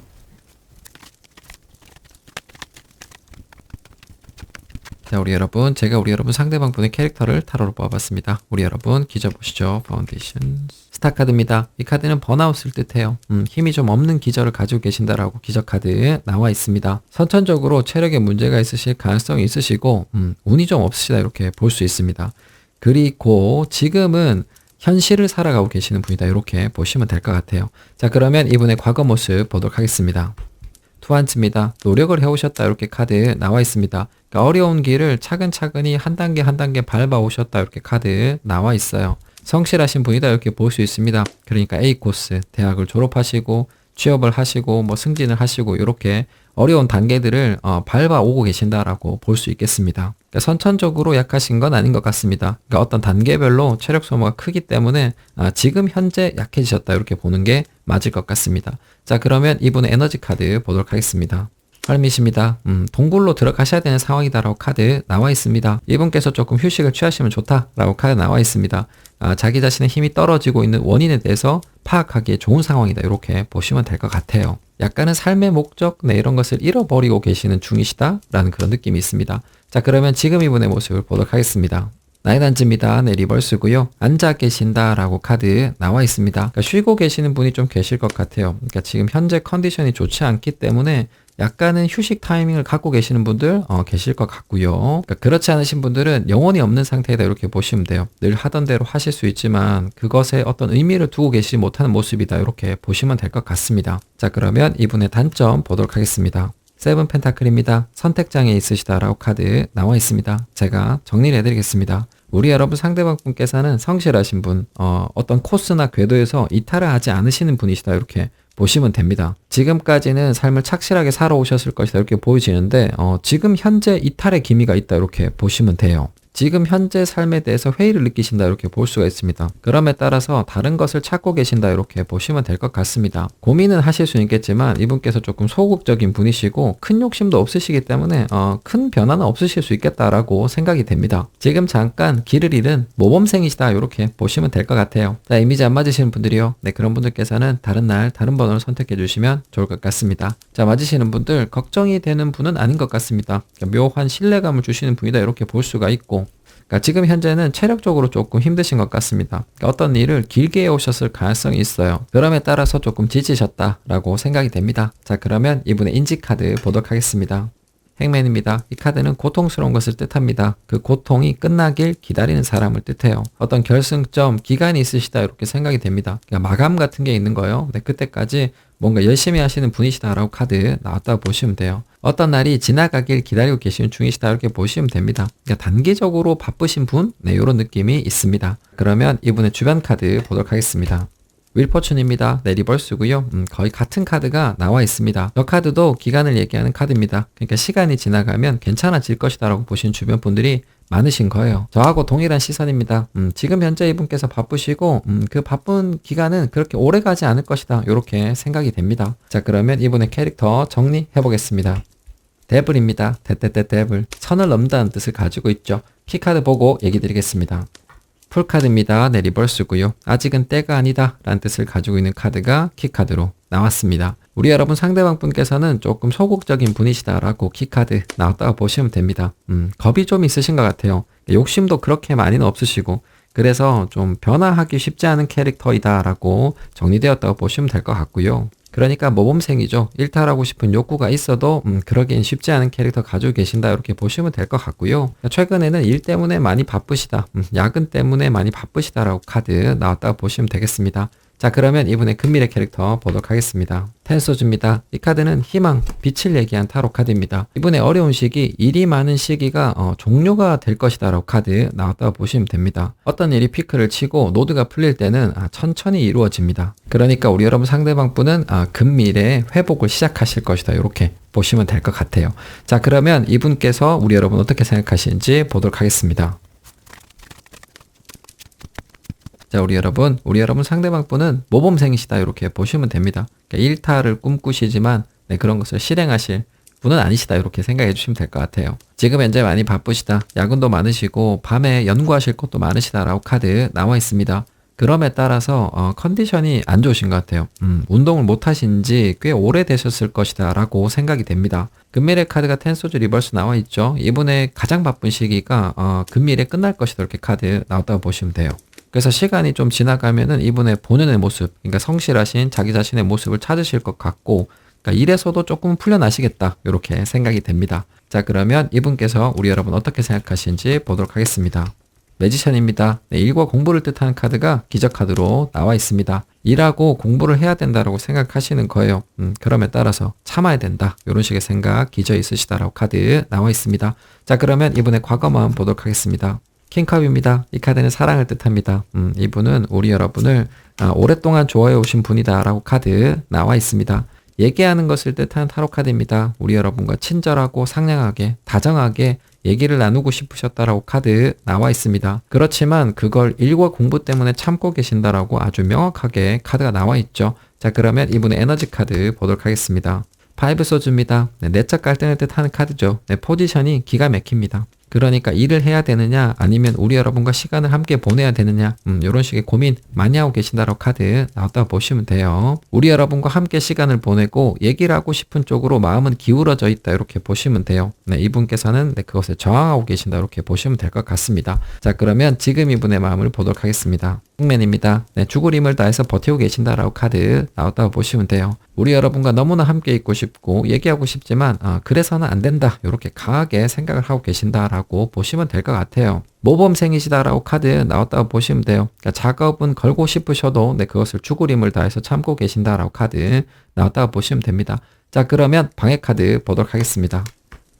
자, 우리 여러분, 제가 우리 여러분 상대방 분의 캐릭터를 타로로 뽑아봤습니다. 우리 여러분 기저보시죠. 파운데이션 스타 카드입니다. 이 카드는 번아웃을 뜻해요. 힘이 좀 없는 기저를 가지고 계신다라고 기저 카드에 나와 있습니다. 선천적으로 체력에 문제가 있으실 가능성이 있으시고 운이 좀 없으시다 이렇게 볼 수 있습니다. 그리고 지금은 현실을 살아가고 계시는 분이다 이렇게 보시면 될 것 같아요. 자, 그러면 이분의 과거 모습 보도록 하겠습니다. 투한츠입니다. 노력을 해오셨다 이렇게 카드 나와 있습니다. 그러니까 어려운 길을 차근차근히 한 단계 한 단계 밟아오셨다 이렇게 카드 나와 있어요. 성실하신 분이다 이렇게 볼 수 있습니다. 그러니까 A 코스 대학을 졸업하시고 취업을 하시고 뭐 승진을 하시고 이렇게 어려운 단계들을 밟아오고 계신다라고 볼 수 있겠습니다. 그러니까 선천적으로 약하신 건 아닌 것 같습니다. 그러니까 어떤 단계별로 체력 소모가 크기 때문에 지금 현재 약해지셨다 이렇게 보는 게 맞을 것 같습니다. 자, 그러면 이분의 에너지 카드 보도록 하겠습니다. 헐밋입니다. 동굴로 들어가셔야 되는 상황이다라고 카드 나와 있습니다. 이분께서 조금 휴식을 취하시면 좋다라고 카드 나와 있습니다. 자기 자신의 힘이 떨어지고 있는 원인에 대해서 파악하기에 좋은 상황이다 이렇게 보시면 될 것 같아요. 약간은 삶의 목적 이런 것을 잃어버리고 계시는 중이시다라는 그런 느낌이 있습니다. 자, 그러면 지금 이분의 모습을 보도록 하겠습니다. 나이단즈입니다. 리버스고요. 앉아 계신다라고 카드 나와 있습니다. 그러니까 쉬고 계시는 분이 좀 계실 것 같아요. 그러니까 지금 현재 컨디션이 좋지 않기 때문에 약간은 휴식 타이밍을 갖고 계시는 분들 계실 것 같고요. 그러니까 그렇지 않으신 분들은 영혼이 없는 상태이다 이렇게 보시면 돼요. 늘 하던 대로 하실 수 있지만 그것에 어떤 의미를 두고 계시지 못하는 모습이다 이렇게 보시면 될 것 같습니다. 자, 그러면 이분의 단점 보도록 하겠습니다. 세븐 펜타클입니다. 선택장애 있으시다라고 카드 나와 있습니다. 제가 정리를 해드리겠습니다. 우리 여러분 상대방 분께서는 성실하신 분, 어떤 코스나 궤도에서 이탈을 하지 않으시는 분이시다 이렇게 보시면 됩니다. 지금까지는 삶을 착실하게 살아오셨을 것이다 이렇게 보여지는데 지금 현재 이탈의 기미가 있다 이렇게 보시면 돼요. 지금 현재 삶에 대해서 회의를 느끼신다 이렇게 볼 수가 있습니다. 그럼에 따라서 다른 것을 찾고 계신다 이렇게 보시면 될 것 같습니다. 고민은 하실 수 있겠지만 이분께서 조금 소극적인 분이시고 큰 욕심도 없으시기 때문에 큰 변화는 없으실 수 있겠다라고 생각이 됩니다. 지금 잠깐 길을 잃은 모범생이시다 이렇게 보시면 될 것 같아요. 자, 이미지 안 맞으시는 분들이요. 네, 그런 분들께서는 다른 날 다른 번호를 선택해 주시면 좋을 것 같습니다. 자, 맞으시는 분들 걱정이 되는 분은 아닌 것 같습니다. 그러니까 묘한 신뢰감을 주시는 분이다 이렇게 볼 수가 있고 그러니까 지금 현재는 체력적으로 조금 힘드신 것 같습니다. 그러니까 어떤 일을 길게 해오셨을 가능성이 있어요. 그럼에 따라서 조금 지치셨다라고 생각이 됩니다. 자, 그러면 이분의 인지 카드 보도록 하겠습니다. 행맨입니다. 이 카드는 고통스러운 것을 뜻합니다. 그 고통이 끝나길 기다리는 사람을 뜻해요. 어떤 결승점 기간이 있으시다 이렇게 생각이 됩니다. 그러니까 마감 같은 게 있는 거예요. 근데 그때까지 뭔가 열심히 하시는 분이시다라고 카드 나왔다고 보시면 돼요. 어떤 날이 지나가길 기다리고 계시는 중이시다 이렇게 보시면 됩니다. 그러니까 단기적으로 바쁘신 분? 네, 이런 느낌이 있습니다. 그러면 이분의 주변 카드 보도록 하겠습니다. 윌포춘입니다. 네, 리버스고요. 거의 같은 카드가 나와 있습니다. 저 카드도 기간을 얘기하는 카드입니다. 그러니까 시간이 지나가면 괜찮아질 것이다 라고 보신 주변 분들이 많으신 거예요. 저하고 동일한 시선입니다. 지금 현재 이분께서 바쁘시고 그 바쁜 기간은 그렇게 오래 가지 않을 것이다 이렇게 생각이 됩니다. 자, 그러면 이분의 캐릭터 정리해 보겠습니다. 데블입니다. 데블. 선을 넘다는 뜻을 가지고 있죠. 키카드 보고 얘기 드리겠습니다. 풀카드입니다. 네, 리버스고요. 아직은 때가 아니다 라는 뜻을 가지고 있는 카드가 키카드로 나왔습니다. 우리 여러분 상대방 분께서는 조금 소극적인 분이시다라고 키카드 나왔다고 보시면 됩니다. 겁이 좀 있으신 것 같아요. 욕심도 그렇게 많이는 없으시고 그래서 좀 변화하기 쉽지 않은 캐릭터이다라고 정리되었다고 보시면 될 것 같고요. 그러니까 모범생이죠. 일탈하고 싶은 욕구가 있어도 그러기엔 쉽지 않은 캐릭터 가지고 계신다 이렇게 보시면 될 것 같고요. 최근에는 일 때문에 많이 바쁘시다. 야근 때문에 많이 바쁘시다라고 카드 나왔다고 보시면 되겠습니다. 자, 그러면 이분의 금밀의 캐릭터 보도록 하겠습니다. 텐소즈입니다. 이 카드는 희망, 빛을 얘기한 타로 카드입니다. 이분의 어려운 시기, 일이 많은 시기가 종료가 될 것이다 라고 카드 나왔다고 보시면 됩니다. 어떤 일이 피크를 치고 노드가 풀릴 때는 천천히 이루어집니다. 그러니까 우리 여러분 상대방 분은 금밀의 회복을 시작하실 것이다 이렇게 보시면 될 것 같아요. 자, 그러면 이분께서 우리 여러분 어떻게 생각하시는지 보도록 하겠습니다. 자, 우리 여러분 상대방 분은 모범생이시다 이렇게 보시면 됩니다. 그러니까 일탈을 꿈꾸시지만 그런 것을 실행하실 분은 아니시다 이렇게 생각해 주시면 될 것 같아요. 지금 현재 많이 바쁘시다. 야근도 많으시고 밤에 연구하실 것도 많으시다라고 카드 나와 있습니다. 그럼에 따라서 컨디션이 안 좋으신 것 같아요. 운동을 못 하신 지 꽤 오래되셨을 것이다 라고 생각이 됩니다. 금밀의 카드가 텐소즈 리버스 나와 있죠. 이분의 가장 바쁜 시기가 금밀에 끝날 것이다 이렇게 카드 나왔다고 보시면 돼요. 그래서 시간이 좀 지나가면은 이분의 본연의 모습, 그러니까 성실하신 자기 자신의 모습을 찾으실 것 같고, 그러니까 일에서도 조금 풀려나시겠다 이렇게 생각이 됩니다. 자, 그러면 이분께서 우리 여러분 어떻게 생각하시는지 보도록 하겠습니다. 매지션입니다. 일과 공부를 뜻하는 카드가 기적 카드로 나와 있습니다. 일하고 공부를 해야 된다라고 생각하시는 거예요. 그럼에 따라서 참아야 된다 이런 식의 생각 기저 있으시다라고 카드 나와 있습니다. 자, 그러면 이분의 과거 마음 보도록 하겠습니다. 킹컵입니다. 이 카드는 사랑을 뜻합니다. 이분은 우리 여러분을 오랫동안 좋아해 오신 분이다 라고 카드 나와 있습니다. 얘기하는 것을 뜻하는 타로 카드입니다. 우리 여러분과 친절하고 상냥하게 다정하게 얘기를 나누고 싶으셨다라고 카드 나와 있습니다. 그렇지만 그걸 일과 공부 때문에 참고 계신다라고 아주 명확하게 카드가 나와 있죠. 자, 그러면 이분의 에너지 카드 보도록 하겠습니다. 파이브 소즈입니다. 내적 갈등을 뜻하는 카드죠. 포지션이 기가 막힙니다. 그러니까 일을 해야 되느냐 아니면 우리 여러분과 시간을 함께 보내야 되느냐 이런 식의 고민 많이 하고 계신다라고 카드 나왔다고 보시면 돼요. 우리 여러분과 함께 시간을 보내고 얘기를 하고 싶은 쪽으로 마음은 기울어져 있다 이렇게 보시면 돼요. 이분께서는 그것에 저항하고 계신다 이렇게 보시면 될 것 같습니다. 자, 그러면 지금 이분의 마음을 보도록 하겠습니다. 흑맨입니다. 죽을 힘을 다해서 버티고 계신다라고 카드 나왔다고 보시면 돼요. 우리 여러분과 너무나 함께 있고 싶고 얘기하고 싶지만 그래서는 안 된다 이렇게 강하게 생각을 하고 계신다라고 보시면 될 것 같아요. 모범생이시다라고 카드 나왔다고 보시면 돼요. 그러니까 작업은 걸고 싶으셔도 그것을 죽을 힘을 다해서 참고 계신다라고 카드 나왔다고 보시면 됩니다. 자, 그러면 방해 카드 보도록 하겠습니다.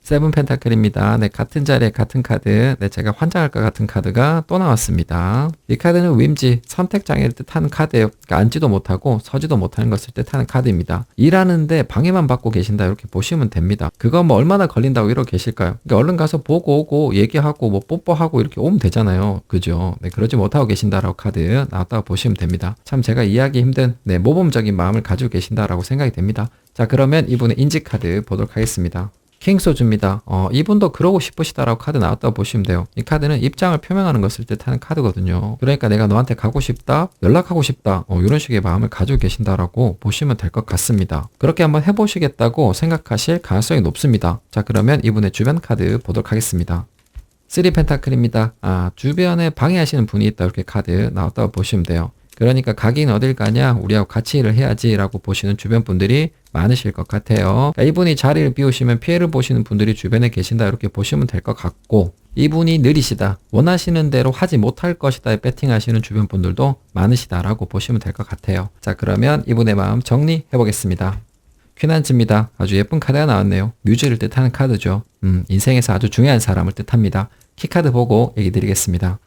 세븐 펜타클입니다. 같은 자리에 같은 카드, 제가 환장할 것 같은 카드가 또 나왔습니다. 이 카드는 윈지, 선택장애를 뜻하는 카드예요. 그러니까 앉지도 못하고 서지도 못하는 것을 뜻하는 카드입니다. 일하는데 방해만 받고 계신다 이렇게 보시면 됩니다. 그거 뭐 얼마나 걸린다고 이러고 계실까요? 그러니까 얼른 가서 보고 오고 얘기하고 뭐 뽀뽀하고 이렇게 오면 되잖아요. 그죠? 그러지 못하고 계신다라고 카드 나왔다고 보시면 됩니다. 참 제가 이해하기 힘든 모범적인 마음을 가지고 계신다라고 생각이 됩니다. 자, 그러면 이분의 인지 카드 보도록 하겠습니다. 킹소즈입니다. 이분도 그러고 싶으시다라고 카드 나왔다고 보시면 돼요. 이 카드는 입장을 표명하는 것을 뜻하는 카드거든요. 그러니까 내가 너한테 가고 싶다, 연락하고 싶다, 이런 식의 마음을 가지고 계신다라고 보시면 될 것 같습니다. 그렇게 한번 해보시겠다고 생각하실 가능성이 높습니다. 자, 그러면 이분의 주변 카드 보도록 하겠습니다. 3 펜타클입니다. 주변에 방해하시는 분이 있다 이렇게 카드 나왔다고 보시면 돼요. 그러니까 가긴 어딜 가냐, 우리하고 같이 일을 해야지 라고 보시는 주변 분들이 많으실 것 같아요. 그러니까 이분이 자리를 비우시면 피해를 보시는 분들이 주변에 계신다 이렇게 보시면 될 것 같고, 이분이 느리시다, 원하시는 대로 하지 못할 것이다에 배팅하시는 주변 분들도 많으시다라고 보시면 될 것 같아요. 자, 그러면 이분의 마음 정리해 보겠습니다. 퀴난츠입니다. 아주 예쁜 카드가 나왔네요. 뮤즈를 뜻하는 카드죠. 인생에서 아주 중요한 사람을 뜻합니다. 키카드 보고 얘기 드리겠습니다.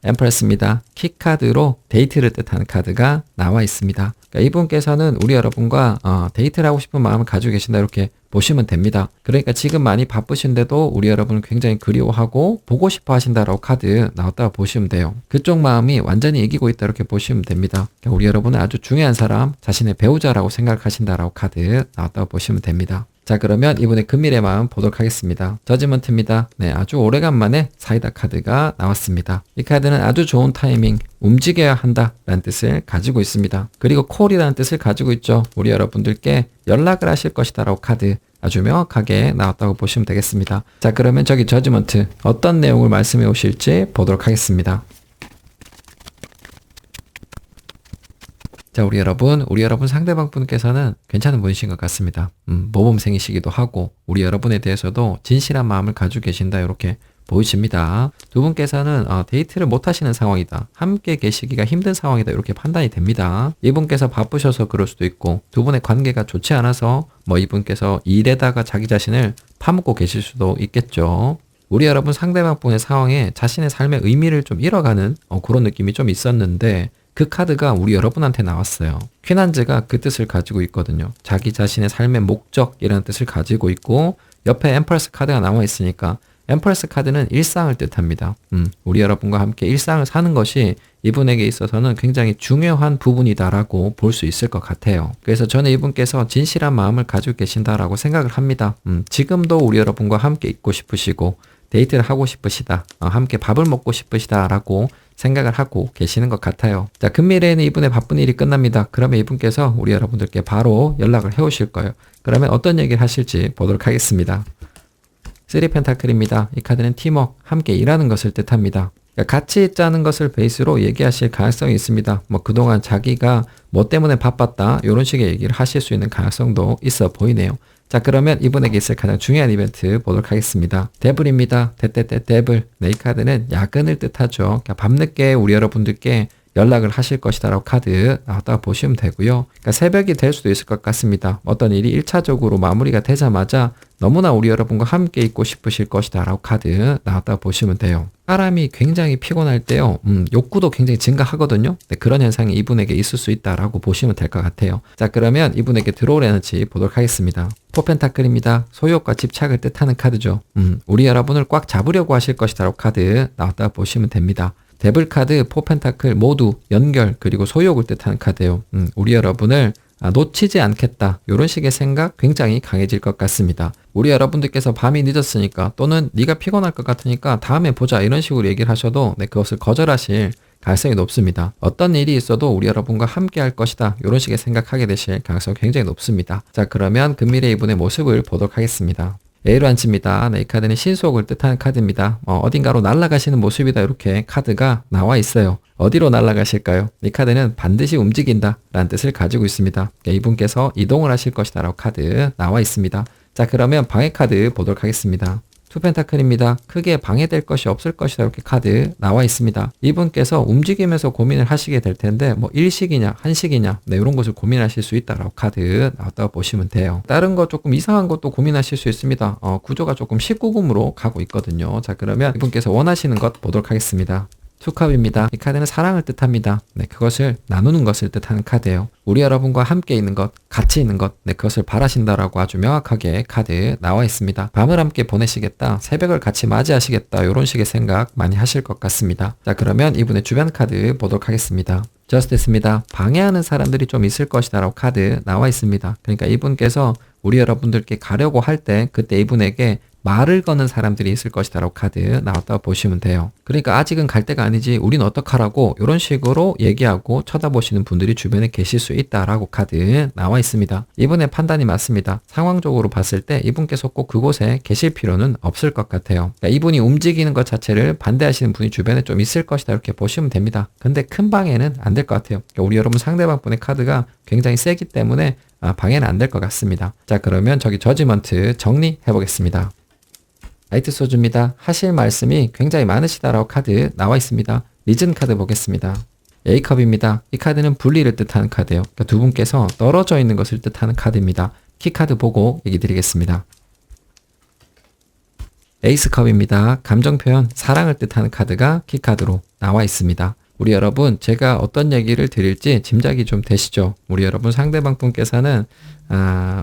엠프레스입니다. 키카드로 데이트를 뜻하는 카드가 나와 있습니다. 그러니까 이분께서는 우리 여러분과 데이트를 하고 싶은 마음을 가지고 계신다 이렇게 보시면 됩니다. 그러니까 지금 많이 바쁘신데도 우리 여러분을 굉장히 그리워하고 보고 싶어 하신다라고 카드 나왔다고 보시면 돼요. 그쪽 마음이 완전히 이기고 있다 이렇게 보시면 됩니다. 그러니까 우리 여러분은 아주 중요한 사람, 자신의 배우자라고 생각하신다라고 카드 나왔다고 보시면 됩니다. 자, 그러면 이분의 금밀의 마음 보도록 하겠습니다. 저지먼트입니다. 아주 오래간만에 사이다 카드가 나왔습니다. 이 카드는 아주 좋은 타이밍, 움직여야 한다 라는 뜻을 가지고 있습니다. 그리고 콜이라는 뜻을 가지고 있죠. 우리 여러분들께 연락을 하실 것이다 라고 카드 아주 명확하게 나왔다고 보시면 되겠습니다. 자, 그러면 저기 저지먼트 어떤 내용을 말씀해 오실지 보도록 하겠습니다. 자, 우리 여러분 상대방 분께서는 괜찮은 분이신 것 같습니다. 모범생이시기도 하고 우리 여러분에 대해서도 진실한 마음을 가지고 계신다 이렇게 보이십니다. 두 분께서는 데이트를 못 하시는 상황이다. 함께 계시기가 힘든 상황이다. 이렇게 판단이 됩니다. 이분께서 바쁘셔서 그럴 수도 있고 두 분의 관계가 좋지 않아서 이분께서 일에다가 자기 자신을 파묻고 계실 수도 있겠죠. 우리 여러분 상대방 분의 상황에 자신의 삶의 의미를 좀 잃어가는 그런 느낌이 좀 있었는데 그 카드가 우리 여러분한테 나왔어요. 퀸한즈가 그 뜻을 가지고 있거든요. 자기 자신의 삶의 목적이라는 뜻을 가지고 있고 옆에 엠퍼러스 카드가 나와 있으니까 엠퍼러스 카드는 일상을 뜻합니다. 우리 여러분과 함께 일상을 사는 것이 이분에게 있어서는 굉장히 중요한 부분이다라고 볼 수 있을 것 같아요. 그래서 저는 이분께서 진실한 마음을 가지고 계신다라고 생각을 합니다. 지금도 우리 여러분과 함께 있고 싶으시고 데이트를 하고 싶으시다. 함께 밥을 먹고 싶으시다라고 생각을 하고 계시는 것 같아요. 자, 금미래에는 이분의 바쁜 일이 끝납니다. 그러면 이분께서 우리 여러분들께 바로 연락을 해오실 거예요. 그러면 어떤 얘기를 하실지 보도록 하겠습니다. 3펜타클입니다. 이 카드는 팀워크, 함께 일하는 것을 뜻합니다. 그러니까 같이 있자는 것을 베이스로 얘기하실 가능성이 있습니다. 그동안 자기가 뭐 때문에 바빴다 이런 식의 얘기를 하실 수 있는 가능성도 있어 보이네요. 자, 그러면 이분에게 있을 가장 중요한 이벤트 보도록 하겠습니다. 데블입니다. 데블. 네, 이 카드는 야근을 뜻하죠. 그러니까 밤늦게 우리 여러분들께 연락을 하실 것이다라고 카드 나왔다가 보시면 되고요. 그러니까 새벽이 될 수도 있을 것 같습니다. 어떤 일이 1차적으로 마무리가 되자마자 너무나 우리 여러분과 함께 있고 싶으실 것이다라고 카드 나왔다가 보시면 돼요. 사람이 굉장히 피곤할 때요. 욕구도 굉장히 증가하거든요. 네, 그런 현상이 이분에게 있을 수 있다라고 보시면 될 것 같아요. 자, 그러면 이분에게 들어올 에너지 보도록 하겠습니다. 포펜타클입니다. 소유욕과 집착을 뜻하는 카드죠. 우리 여러분을 꽉 잡으려고 하실 것이다라고 카드 나왔다가 보시면 됩니다. 데블 카드, 포펜타클 모두 연결 그리고 소유욕을 뜻하는 카드예요. 우리 여러분을 놓치지 않겠다. 이런 식의 생각 굉장히 강해질 것 같습니다. 우리 여러분들께서 밤이 늦었으니까 또는 네가 피곤할 것 같으니까 다음에 보자 이런 식으로 얘기를 하셔도 그것을 거절하실 가능성이 높습니다. 어떤 일이 있어도 우리 여러분과 함께 할 것이다. 이런 식의 생각하게 되실 가능성이 굉장히 높습니다. 자, 그러면 금미래 이분의 모습을 보도록 하겠습니다. 에이란치입니다. 네, 이 카드는 신속을 뜻하는 카드입니다. 어딘가로 날아가시는 모습이다. 이렇게 카드가 나와 있어요. 어디로 날아가실까요? 이 카드는 반드시 움직인다 라는 뜻을 가지고 있습니다. 이분께서 이동을 하실 것이다 라고 카드 나와 있습니다. 자, 그러면 방해 카드 보도록 하겠습니다. 투펜타클입니다. 크게 방해될 것이 없을 것이다 이렇게 카드 나와 있습니다. 이분께서 움직이면서 고민을 하시게 될 텐데 일식이냐 한식이냐 이런 것을 고민하실 수 있다라고 카드 나왔다고 보시면 돼요. 다른 거 조금 이상한 것도 고민하실 수 있습니다. 구조가 조금 19금으로 가고 있거든요. 자, 그러면 이분께서 원하시는 것 보도록 하겠습니다. 투컵입니다. 이 카드는 사랑을 뜻합니다. 네, 그것을 나누는 것을 뜻하는 카드예요. 우리 여러분과 함께 있는 것, 같이 있는 것, 그것을 바라신다라고 아주 명확하게 카드 나와 있습니다. 밤을 함께 보내시겠다, 새벽을 같이 맞이하시겠다 이런 식의 생각 많이 하실 것 같습니다. 자, 그러면 이분의 주변 카드 보도록 하겠습니다. 저스티스입니다. 방해하는 사람들이 좀 있을 것이다 라고 카드 나와 있습니다. 그러니까 이분께서 우리 여러분들께 가려고 할 때 그때 이분에게 말을 거는 사람들이 있을 것이다 라고 카드 나왔다고 보시면 돼요. 그러니까 아직은 갈 때가 아니지 우린 어떡하라고 이런 식으로 얘기하고 쳐다보시는 분들이 주변에 계실 수 있다라고 카드 나와 있습니다. 이분의 판단이 맞습니다. 상황적으로 봤을 때 이분께서 꼭 그곳에 계실 필요는 없을 것 같아요. 그러니까 이분이 움직이는 것 자체를 반대하시는 분이 주변에 좀 있을 것이다 이렇게 보시면 됩니다. 근데 큰 방해는 안 될 것 같아요. 그러니까 우리 여러분 상대방 분의 카드가 굉장히 세기 때문에 방해는 안 될 것 같습니다. 자, 그러면 저기 저지먼트 정리해 보겠습니다. 라이트 소주입니다. 하실 말씀이 굉장히 많으시다라고 카드 나와 있습니다. 리즌 카드 보겠습니다. A컵입니다. 이 카드는 분리를 뜻하는 카드예요. 그러니까 두 분께서 떨어져 있는 것을 뜻하는 카드입니다. 키 카드 보고 얘기 드리겠습니다. 에이스컵입니다. 감정 표현, 사랑을 뜻하는 카드가 키 카드로 나와 있습니다. 우리 여러분, 제가 어떤 얘기를 드릴지 짐작이 좀 되시죠? 우리 여러분 상대방 분께서는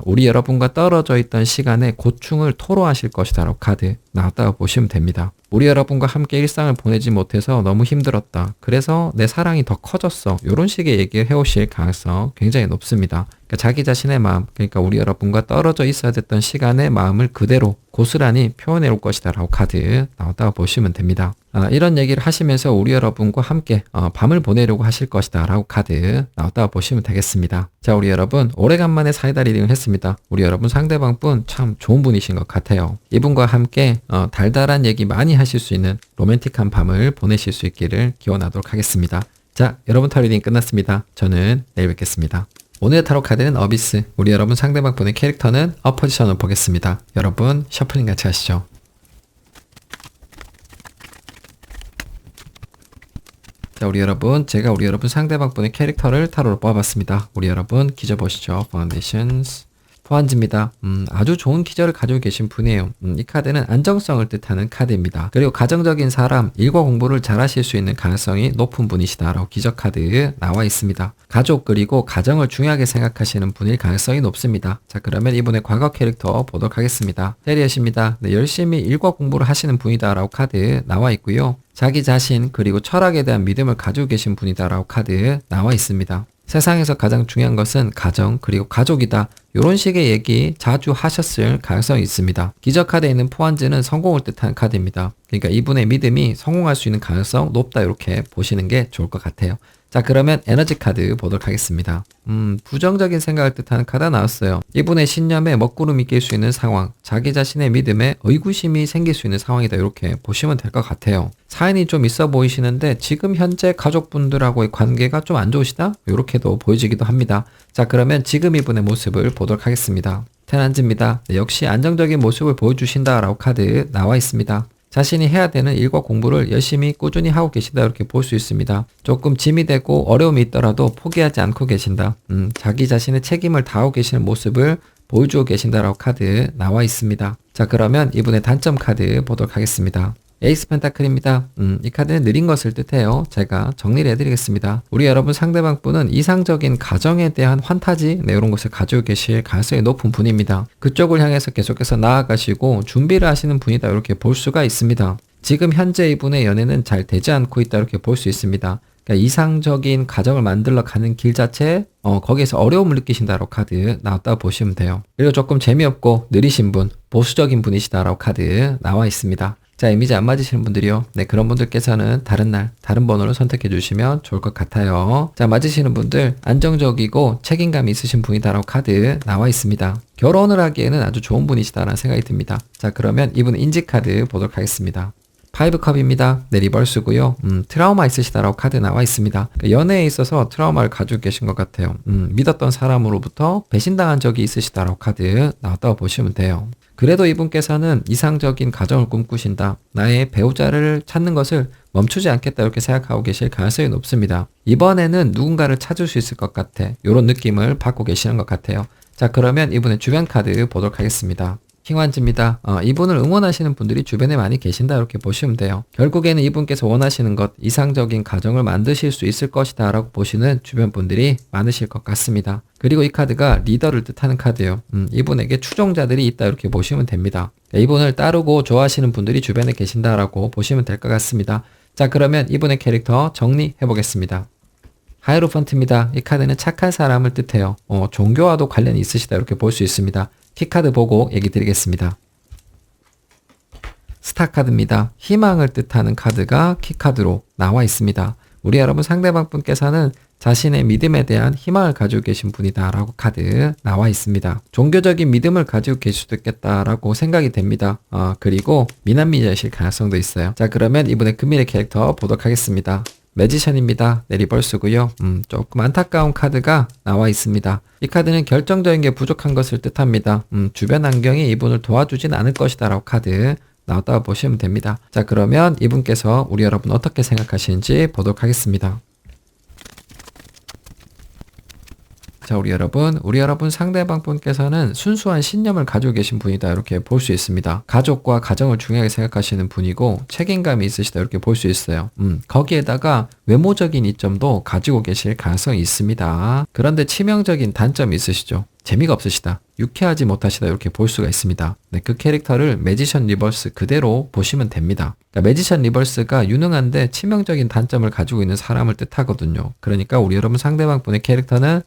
우리 여러분과 떨어져 있던 시간에 고충을 토로하실 것이다라고 카드 나왔다고 보시면 됩니다. 우리 여러분과 함께 일상을 보내지 못해서 너무 힘들었다. 그래서 내 사랑이 더 커졌어. 이런 식의 얘기를 해오실 가능성 굉장히 높습니다. 그러니까 자기 자신의 마음, 그러니까 우리 여러분과 떨어져 있어야 됐던 시간의 마음을 그대로 고스란히 표현해 올 것이다 라고 카드 나왔다고 보시면 됩니다. 이런 얘기를 하시면서 우리 여러분과 함께 밤을 보내려고 하실 것이다 라고 카드 나왔다고 보시면 되겠습니다. 자, 우리 여러분 오래간만에 사이다 리딩을 했습니다. 우리 여러분 상대방 분 참 좋은 분이신 것 같아요. 이분과 함께 달달한 얘기 많이 하실 수 있는 로맨틱한 밤을 보내실 수 있기를 기원하도록 하겠습니다. 자, 여러분 타로 리딩 끝났습니다. 저는 내일 뵙겠습니다. 오늘의 타로 카드는 어비스. 우리 여러분 상대방 분의 캐릭터는 어포지션을 보겠습니다. 여러분 셔플링 같이 하시죠. 자, 우리 여러분, 제가 우리 여러분 상대방 분의 캐릭터를 타로로 뽑아봤습니다. 우리 여러분 기저 보시죠. Foundations. 포한지입니다. 아주 좋은 기저를 가지고 계신 분이에요. 이 카드는 안정성을 뜻하는 카드입니다. 그리고 가정적인 사람, 일과 공부를 잘 하실 수 있는 가능성이 높은 분이시다라고 기저 카드 나와 있습니다. 가족 그리고 가정을 중요하게 생각하시는 분일 가능성이 높습니다. 자, 그러면 이분의 과거 캐릭터 보도록 하겠습니다. 테리엇입니다. 네, 열심히 일과 공부를 하시는 분이다라고 카드 나와 있고요. 자기 자신 그리고 철학에 대한 믿음을 가지고 계신 분이다라고 카드 나와 있습니다. 세상에서 가장 중요한 것은 가정 그리고 가족이다. 이런 식의 얘기 자주 하셨을 가능성이 있습니다. 기저 카드에 있는 포한즈는 성공을 뜻하는 카드입니다. 그러니까 이분의 믿음이 성공할 수 있는 가능성 높다 이렇게 보시는 게 좋을 것 같아요. 자, 그러면 에너지 카드 보도록 하겠습니다. 부정적인 생각을 뜻하는 카드가 나왔어요. 이분의 신념에 먹구름이 낄 수 있는 상황, 자기 자신의 믿음에 의구심이 생길 수 있는 상황이다 이렇게 보시면 될 것 같아요. 사연이 좀 있어 보이시는데 지금 현재 가족분들하고의 관계가 좀 안 좋으시다? 이렇게도 보여지기도 합니다. 자, 그러면 지금 이분의 모습을 보도록 하겠습니다. 테란즈입니다. 네, 역시 안정적인 모습을 보여주신다라고 카드 나와 있습니다. 자신이 해야 되는 일과 공부를 열심히 꾸준히 하고 계신다 이렇게 볼 수 있습니다. 조금 짐이 되고 어려움이 있더라도 포기하지 않고 계신다. 자기 자신의 책임을 다하고 계시는 모습을 보여주고 계신다라고 카드 나와 있습니다. 자, 그러면 이분의 단점 카드 보도록 하겠습니다. 에이스 펜타클입니다. 이 카드는 느린 것을 뜻해요. 제가 정리를 해드리겠습니다. 우리 여러분 상대방 분은 이상적인 가정에 대한 환타지 이런 것을 가지고 계실 가능성이 높은 분입니다. 그쪽을 향해서 계속해서 나아가시고 준비를 하시는 분이다 이렇게 볼 수가 있습니다. 지금 현재 이분의 연애는 잘 되지 않고 있다 이렇게 볼 수 있습니다. 그러니까 이상적인 가정을 만들러 가는 길 자체 거기에서 어려움을 느끼신다라고 카드 나왔다고 보시면 돼요. 그리고 조금 재미없고 느리신 분, 보수적인 분이시다라고 카드 나와 있습니다. 자, 이미지 안 맞으시는 분들이요. 네, 그런 분들께서는 다른 날, 다른 번호를 선택해 주시면 좋을 것 같아요. 자, 맞으시는 분들, 안정적이고 책임감이 있으신 분이다라고 카드 나와 있습니다. 결혼을 하기에는 아주 좋은 분이시다라는 생각이 듭니다. 자, 그러면 이분 인지 카드 보도록 하겠습니다. 파이브 컵입니다. 네, 리버스고요. 트라우마 있으시다라고 카드 나와 있습니다. 그러니까 연애에 있어서 트라우마를 가지고 계신 것 같아요. 믿었던 사람으로부터 배신당한 적이 있으시다라고 카드 나왔다고 보시면 돼요. 그래도 이분께서는 이상적인 가정을 꿈꾸신다. 나의 배우자를 찾는 것을 멈추지 않겠다 이렇게 생각하고 계실 가능성이 높습니다. 이번에는 누군가를 찾을 수 있을 것 같아. 이런 느낌을 받고 계시는 것 같아요. 자, 그러면 이분의 주변 카드 보도록 하겠습니다. 킹완즈입니다. 이분을 응원하시는 분들이 주변에 많이 계신다 이렇게 보시면 돼요. 결국에는 이분께서 원하시는 것, 이상적인 가정을 만드실 수 있을 것이다 라고 보시는 주변 분들이 많으실 것 같습니다. 그리고 이 카드가 리더를 뜻하는 카드예요. 이분에게 추종자들이 있다 이렇게 보시면 됩니다. 이분을 따르고 좋아하시는 분들이 주변에 계신다라고 보시면 될 것 같습니다. 자, 그러면 이분의 캐릭터 정리해 보겠습니다. 하이로펀트입니다. 이 카드는 착한 사람을 뜻해요. 종교와도 관련이 있으시다 이렇게 볼 수 있습니다. 키카드 보고 얘기 드리겠습니다. 스타카드입니다. 희망을 뜻하는 카드가 키카드로 나와 있습니다. 우리 여러분 상대방 분께서는 자신의 믿음에 대한 희망을 가지고 계신 분이다 라고 카드 나와 있습니다. 종교적인 믿음을 가지고 계실 수도 있겠다라고 생각이 됩니다. 그리고 미남미녀이실 가능성도 있어요. 자, 그러면 이분의 금일의 캐릭터 보도록 하겠습니다. 매지션입니다. 네, 리버스고요. 조금 안타까운 카드가 나와 있습니다. 이 카드는 결정적인 게 부족한 것을 뜻합니다. 주변 환경이 이분을 도와주진 않을 것이다 라고 카드 나왔다고 보시면 됩니다. 자, 그러면 이분께서 우리 여러분 어떻게 생각하시는지 보도록 하겠습니다. 자, 우리 여러분 상대방 분께서는 순수한 신념을 가지고 계신 분이다 이렇게 볼 수 있습니다. 가족과 가정을 중요하게 생각하시는 분이고 책임감이 있으시다 이렇게 볼 수 있어요. 거기에다가 외모적인 이점도 가지고 계실 가능성이 있습니다. 그런데 치명적인 단점이 있으시죠. 재미가 없으시다. 유쾌하지 못하시다 이렇게 볼 수가 있습니다. 네, 그 캐릭터를 매지션 리버스 그대로 보시면 됩니다. 그러니까 매지션 리버스가 유능한데 치명적인 단점을 가지고 있는 사람을 뜻하거든요. 그러니까 우리 여러분 상대방 분의 캐릭터는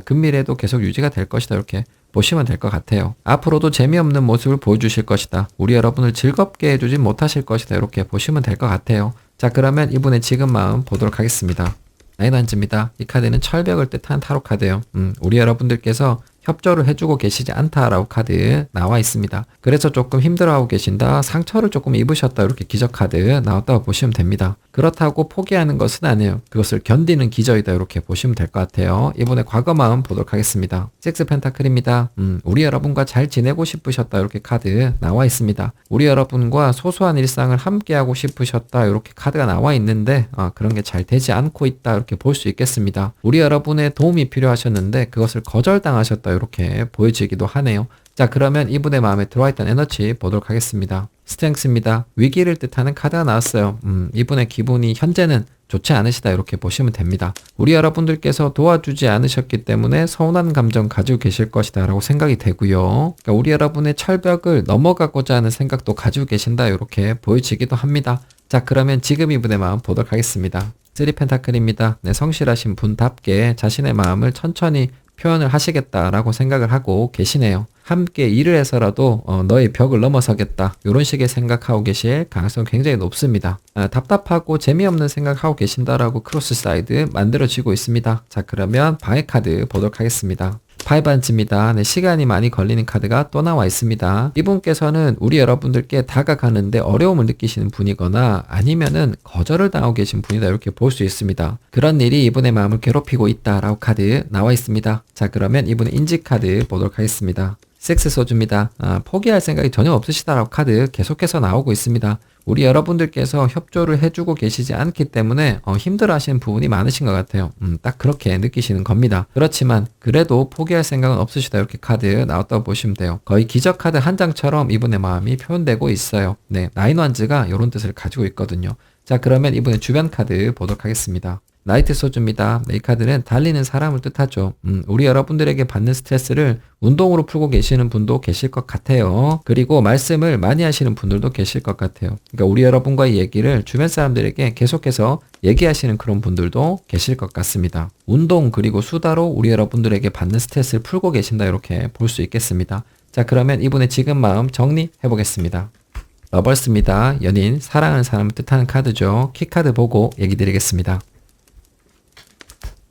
근미래도 계속 유지가 될 것이다 이렇게 보시면 될 것 같아요. 앞으로도 재미없는 모습을 보여주실 것이다. 우리 여러분을 즐겁게 해주지 못하실 것이다 이렇게 보시면 될 것 같아요. 자, 그러면 이분의 지금 마음 보도록 하겠습니다. 나인한즈입니다. 이 카드는 철벽을 뜻한 타로 카드예요. 우리 여러분들께서 협조를 해주고 계시지 않다라고 카드 나와 있습니다. 그래서 조금 힘들어하고 계신다, 상처를 조금 입으셨다, 이렇게 기저 카드 나왔다고 보시면 됩니다. 그렇다고 포기하는 것은 아니에요. 그것을 견디는 기저이다, 이렇게 보시면 될 것 같아요. 이번에 과거 마음 보도록 하겠습니다. 6 펜타클입니다. 우리 여러분과 잘 지내고 싶으셨다, 이렇게 카드 나와 있습니다. 우리 여러분과 소소한 일상을 함께하고 싶으셨다, 이렇게 카드가 나와 있는데 그런 게 잘 되지 않고 있다, 이렇게 볼 수 있겠습니다. 우리 여러분의 도움이 필요하셨는데 그것을 거절당하셨다, 이렇게 보여지기도 하네요. 자, 그러면 이분의 마음에 들어와 있던 에너지 보도록 하겠습니다. 스트렝스입니다. 위기를 뜻하는 카드가 나왔어요. 이분의 기분이 현재는 좋지 않으시다, 이렇게 보시면 됩니다. 우리 여러분들께서 도와주지 않으셨기 때문에 서운한 감정 가지고 계실 것이다 라고 생각이 되고요. 그러니까 우리 여러분의 철벽을 넘어가고자 하는 생각도 가지고 계신다, 이렇게 보여지기도 합니다. 자, 그러면 지금 이분의 마음 보도록 하겠습니다. 3 펜타클입니다. 네, 성실하신 분답게 자신의 마음을 천천히 표현을 하시겠다라고 생각을 하고 계시네요. 함께 일을 해서라도 너의 벽을 넘어서겠다, 이런 식의 생각하고 계실 가능성이 굉장히 높습니다. 답답하고 재미없는 생각하고 계신다라고 크로스 사이드 만들어지고 있습니다. 자, 그러면 방해 카드 보도록 하겠습니다. 5반지입니다. 네, 시간이 많이 걸리는 카드가 또 나와 있습니다. 이분께서는 우리 여러분들께 다가가는데 어려움을 느끼시는 분이거나 아니면은 거절을 당하고 계신 분이다, 이렇게 볼 수 있습니다. 그런 일이 이분의 마음을 괴롭히고 있다라고 카드 나와 있습니다. 자, 그러면 이분의 인지 카드 보도록 하겠습니다. 6 소주입니다. 포기할 생각이 전혀 없으시다라고 카드 계속해서 나오고 있습니다. 우리 여러분들께서 협조를 해주고 계시지 않기 때문에 힘들어 하시는 부분이 많으신 것 같아요. 딱 그렇게 느끼시는 겁니다. 그렇지만 그래도 포기할 생각은 없으시다, 이렇게 카드 나왔다고 보시면 돼요. 거의 기적 카드 한 장처럼 이분의 마음이 표현되고 있어요. 네, 9 완즈가 이런 뜻을 가지고 있거든요. 자, 그러면 이분의 주변 카드 보도록 하겠습니다. 나이트 소주입니다. 이 카드는 달리는 사람을 뜻하죠. 우리 여러분들에게 받는 스트레스를 운동으로 풀고 계시는 분도 계실 것 같아요. 그리고 말씀을 많이 하시는 분들도 계실 것 같아요. 그러니까 우리 여러분과의 얘기를 주변 사람들에게 계속해서 얘기하시는 그런 분들도 계실 것 같습니다. 운동 그리고 수다로 우리 여러분들에게 받는 스트레스를 풀고 계신다, 이렇게 볼 수 있겠습니다. 자, 그러면 이분의 지금 마음 정리해 보겠습니다. 러버스입니다. 연인, 사랑하는 사람을 뜻하는 카드죠. 키카드 보고 얘기 드리겠습니다.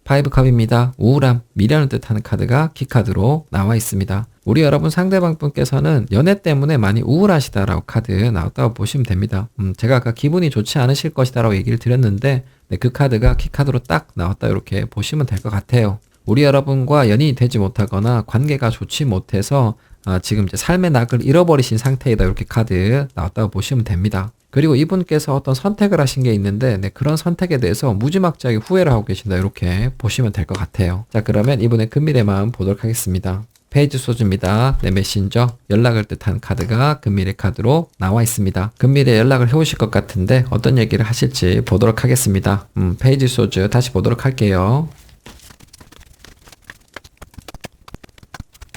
5컵입니다. 우울함, 미련을 뜻하는 카드가 키카드로 나와 있습니다. 우리 여러분 상대방 분께서는 연애 때문에 많이 우울하시다라고 카드 나왔다고 보시면 됩니다. 제가 아까 기분이 좋지 않으실 것이다라고 얘기를 드렸는데 네, 그 카드가 키카드로 딱 나왔다, 이렇게 보시면 될 것 같아요. 우리 여러분과 연인이 되지 못하거나 관계가 좋지 못해서 지금 이제 삶의 낙을 잃어버리신 상태이다, 이렇게 카드 나왔다고 보시면 됩니다. 그리고 이분께서 어떤 선택을 하신 게 있는데 네, 그런 선택에 대해서 무지막지하게 후회를 하고 계신다, 이렇게 보시면 될 것 같아요. 자, 그러면 이분의 금밀의 마음 보도록 하겠습니다. 페이지 소주입니다. 네, 메신저, 연락을 뜻한 카드가 금밀의 카드로 나와 있습니다. 금밀에 연락을 해오실 것 같은데 어떤 얘기를 하실지 보도록 하겠습니다. 페이지 소주 다시 보도록 할게요.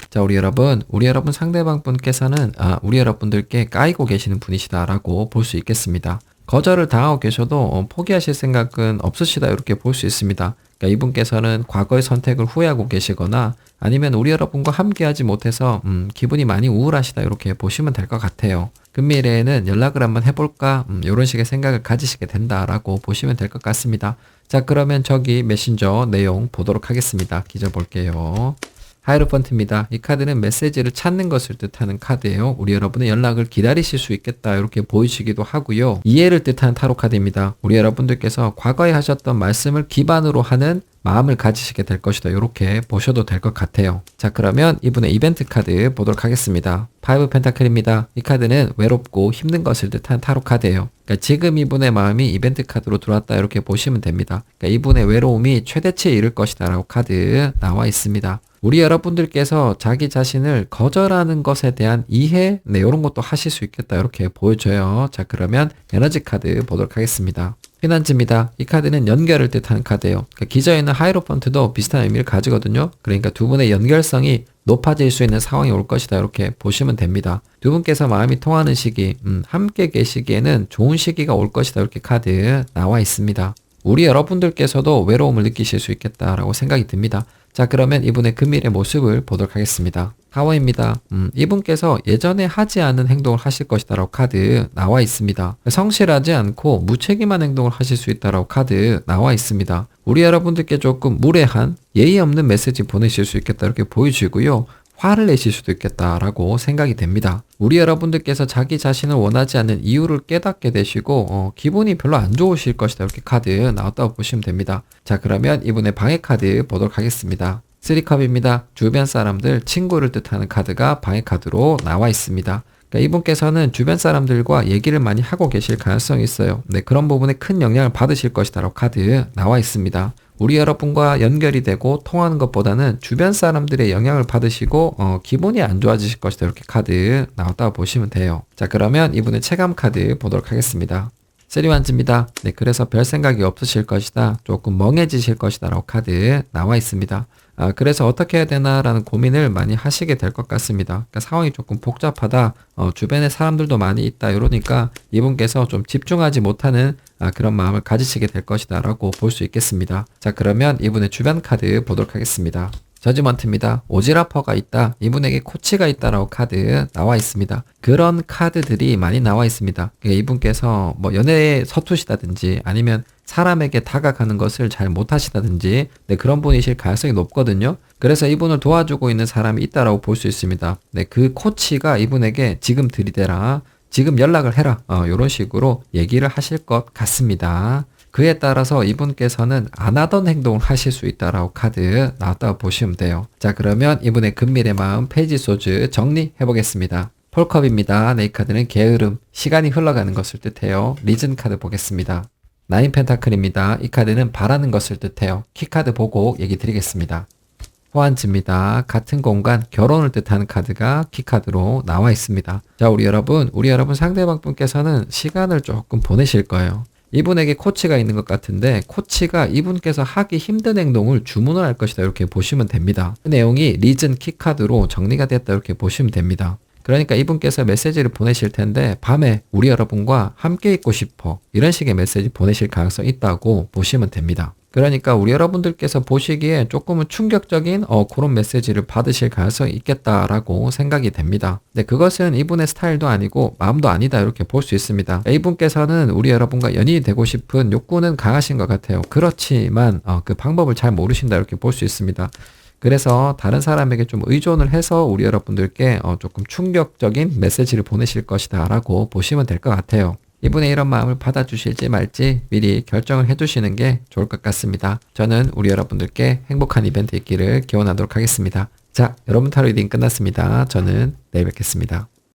자, 우리 여러분 상대방 분께서는 우리 여러분들께 까이고 계시는 분이시다라고 볼 수 있겠습니다. 거절을 당하고 계셔도 포기하실 생각은 없으시다, 이렇게 볼 수 있습니다. 그러니까 이분께서는 과거의 선택을 후회하고 계시거나 아니면 우리 여러분과 함께하지 못해서 기분이 많이 우울하시다, 이렇게 보시면 될 것 같아요. 금미래에는 연락을 한번 해볼까 이런 식의 생각을 가지시게 된다라고 보시면 될 것 같습니다. 자, 그러면 저기 메신저 내용 보도록 하겠습니다. 기저 볼게요. 하이로펀트입니다. 이 카드는 메시지를 찾는 것을 뜻하는 카드예요. 우리 여러분의 연락을 기다리실 수 있겠다, 이렇게 보이시기도 하고요. 이해를 뜻하는 타로 카드입니다. 우리 여러분들께서 과거에 하셨던 말씀을 기반으로 하는 마음을 가지시게 될 것이다, 이렇게 보셔도 될 것 같아요. 자, 그러면 이분의 이벤트 카드 보도록 하겠습니다. 5 펜타클입니다. 이 카드는 외롭고 힘든 것을 뜻하는 타로 카드예요. 그러니까 지금 이분의 마음이 이벤트 카드로 들어왔다, 이렇게 보시면 됩니다. 그러니까 이분의 외로움이 최대치에 이를 것이다 라고 카드 나와 있습니다. 우리 여러분들께서 자기 자신을 거절하는 것에 대한 이해, 네, 이런 것도 하실 수 있겠다, 이렇게 보여줘요. 자, 그러면 에너지 카드 보도록 하겠습니다. 피난지입니다. 이 카드는 연결을 뜻하는 카드예요. 그러니까 기저에 있는 하이로펀트도 비슷한 의미를 가지거든요. 그러니까 두 분의 연결성이 높아질 수 있는 상황이 올 것이다, 이렇게 보시면 됩니다. 두 분께서 마음이 통하는 시기, 함께 계시기에는 좋은 시기가 올 것이다, 이렇게 카드 나와 있습니다. 우리 여러분들께서도 외로움을 느끼실 수 있겠다라고 생각이 듭니다. 자, 그러면 이분의 금밀의 모습을 보도록 하겠습니다. 타워입니다. 이분께서 예전에 하지 않은 행동을 하실 것이다라고 카드 나와 있습니다. 성실하지 않고 무책임한 행동을 하실 수 있다라고 카드 나와 있습니다. 우리 여러분들께 조금 무례한 예의 없는 메시지 보내실 수 있겠다 이렇게 보여지고요. 화를 내실 수도 있겠다라고 생각이 됩니다. 우리 여러분들께서 자기 자신을 원하지 않는 이유를 깨닫게 되시고 기분이 별로 안 좋으실 것이다 이렇게 카드 나왔다고 보시면 됩니다. 자, 그러면 이분의 방해 카드 보도록 하겠습니다. 3컵입니다. 주변 사람들, 친구를 뜻하는 카드가 방해 카드로 나와 있습니다. 그러니까 이분께서는 주변 사람들과 얘기를 많이 하고 계실 가능성이 있어요. 네, 그런 부분에 큰 영향을 받으실 것이다 라고 카드 나와 있습니다. 우리 여러분과 연결이 되고 통하는 것보다는 주변 사람들의 영향을 받으시고 기분이 안 좋아지실 것이다 이렇게 카드 나왔다고 보시면 돼요. 자, 그러면 이분의 체감 카드 보도록 하겠습니다. 세리완즈입니다. 네, 그래서 별 생각이 없으실 것이다. 조금 멍해지실 것이다 라고 카드 나와 있습니다. 그래서 어떻게 해야 되나라는 고민을 많이 하시게 될 것 같습니다. 그러니까 상황이 조금 복잡하다. 주변에 사람들도 많이 있다. 이러니까 이분께서 좀 집중하지 못하는 그런 마음을 가지시게 될 것이다 라고 볼 수 있겠습니다. 자, 그러면 이분의 주변 카드 보도록 하겠습니다. 저지먼트입니다. 오지라퍼가 있다. 이분에게 코치가 있다라고 카드 나와 있습니다. 그런 카드들이 많이 나와 있습니다. 그러니까 이분께서 뭐 연애에 서투시다든지 아니면 사람에게 다가가는 것을 잘 못하시다든지 네, 그런 분이실 가능성이 높거든요. 그래서 이분을 도와주고 있는 사람이 있다라고 볼 수 있습니다. 네, 그 코치가 이분에게 지금 들이대라, 지금 연락을 해라, 이런 식으로 얘기를 하실 것 같습니다. 그에 따라서 이분께서는 안 하던 행동을 하실 수 있다라고 카드 나왔다고 보시면 돼요. 자, 그러면 이분의 금밀의 마음 페이지 소즈 정리해 보겠습니다. 폴컵입니다. 네, 이 카드는 게으름, 시간이 흘러가는 것을 뜻해요. 리즌 카드 보겠습니다. 나인 펜타클입니다. 이 카드는 바라는 것을 뜻해요. 키카드 보고 얘기 드리겠습니다. 호환즈입니다. 같은 공간, 결혼을 뜻하는 카드가 키카드로 나와 있습니다. 자, 우리 여러분 상대방 분께서는 시간을 조금 보내실 거예요. 이분에게 코치가 있는 것 같은데 코치가 이분께서 하기 힘든 행동을 주문을 할 것이다 이렇게 보시면 됩니다. 그 내용이 리즌 키카드로 정리가 됐다 이렇게 보시면 됩니다. 그러니까 이분께서 메시지를 보내실 텐데 밤에 우리 여러분과 함께 있고 싶어 이런 식의 메시지 보내실 가능성이 있다고 보시면 됩니다. 그러니까 우리 여러분들께서 보시기에 조금은 충격적인 그런 메시지를 받으실 가능성이 있겠다라고 생각이 됩니다. 근데 그것은 이분의 스타일도 아니고 마음도 아니다 이렇게 볼 수 있습니다. 이분께서는 우리 여러분과 연인이 되고 싶은 욕구는 강하신 것 같아요. 그렇지만 그 방법을 잘 모르신다 이렇게 볼 수 있습니다. 그래서 다른 사람에게 좀 의존을 해서 우리 여러분들께 조금 충격적인 메시지를 보내실 것이다 라고 보시면 될 것 같아요. 이분의 이런 마음을 받아주실지 말지 미리 결정을 해두시는 게 좋을 것 같습니다. 저는 우리 여러분들께 행복한 이벤트 있기를 기원하도록 하겠습니다. 자, 여러분 타로 리딩 끝났습니다. 저는 내일 뵙겠습니다.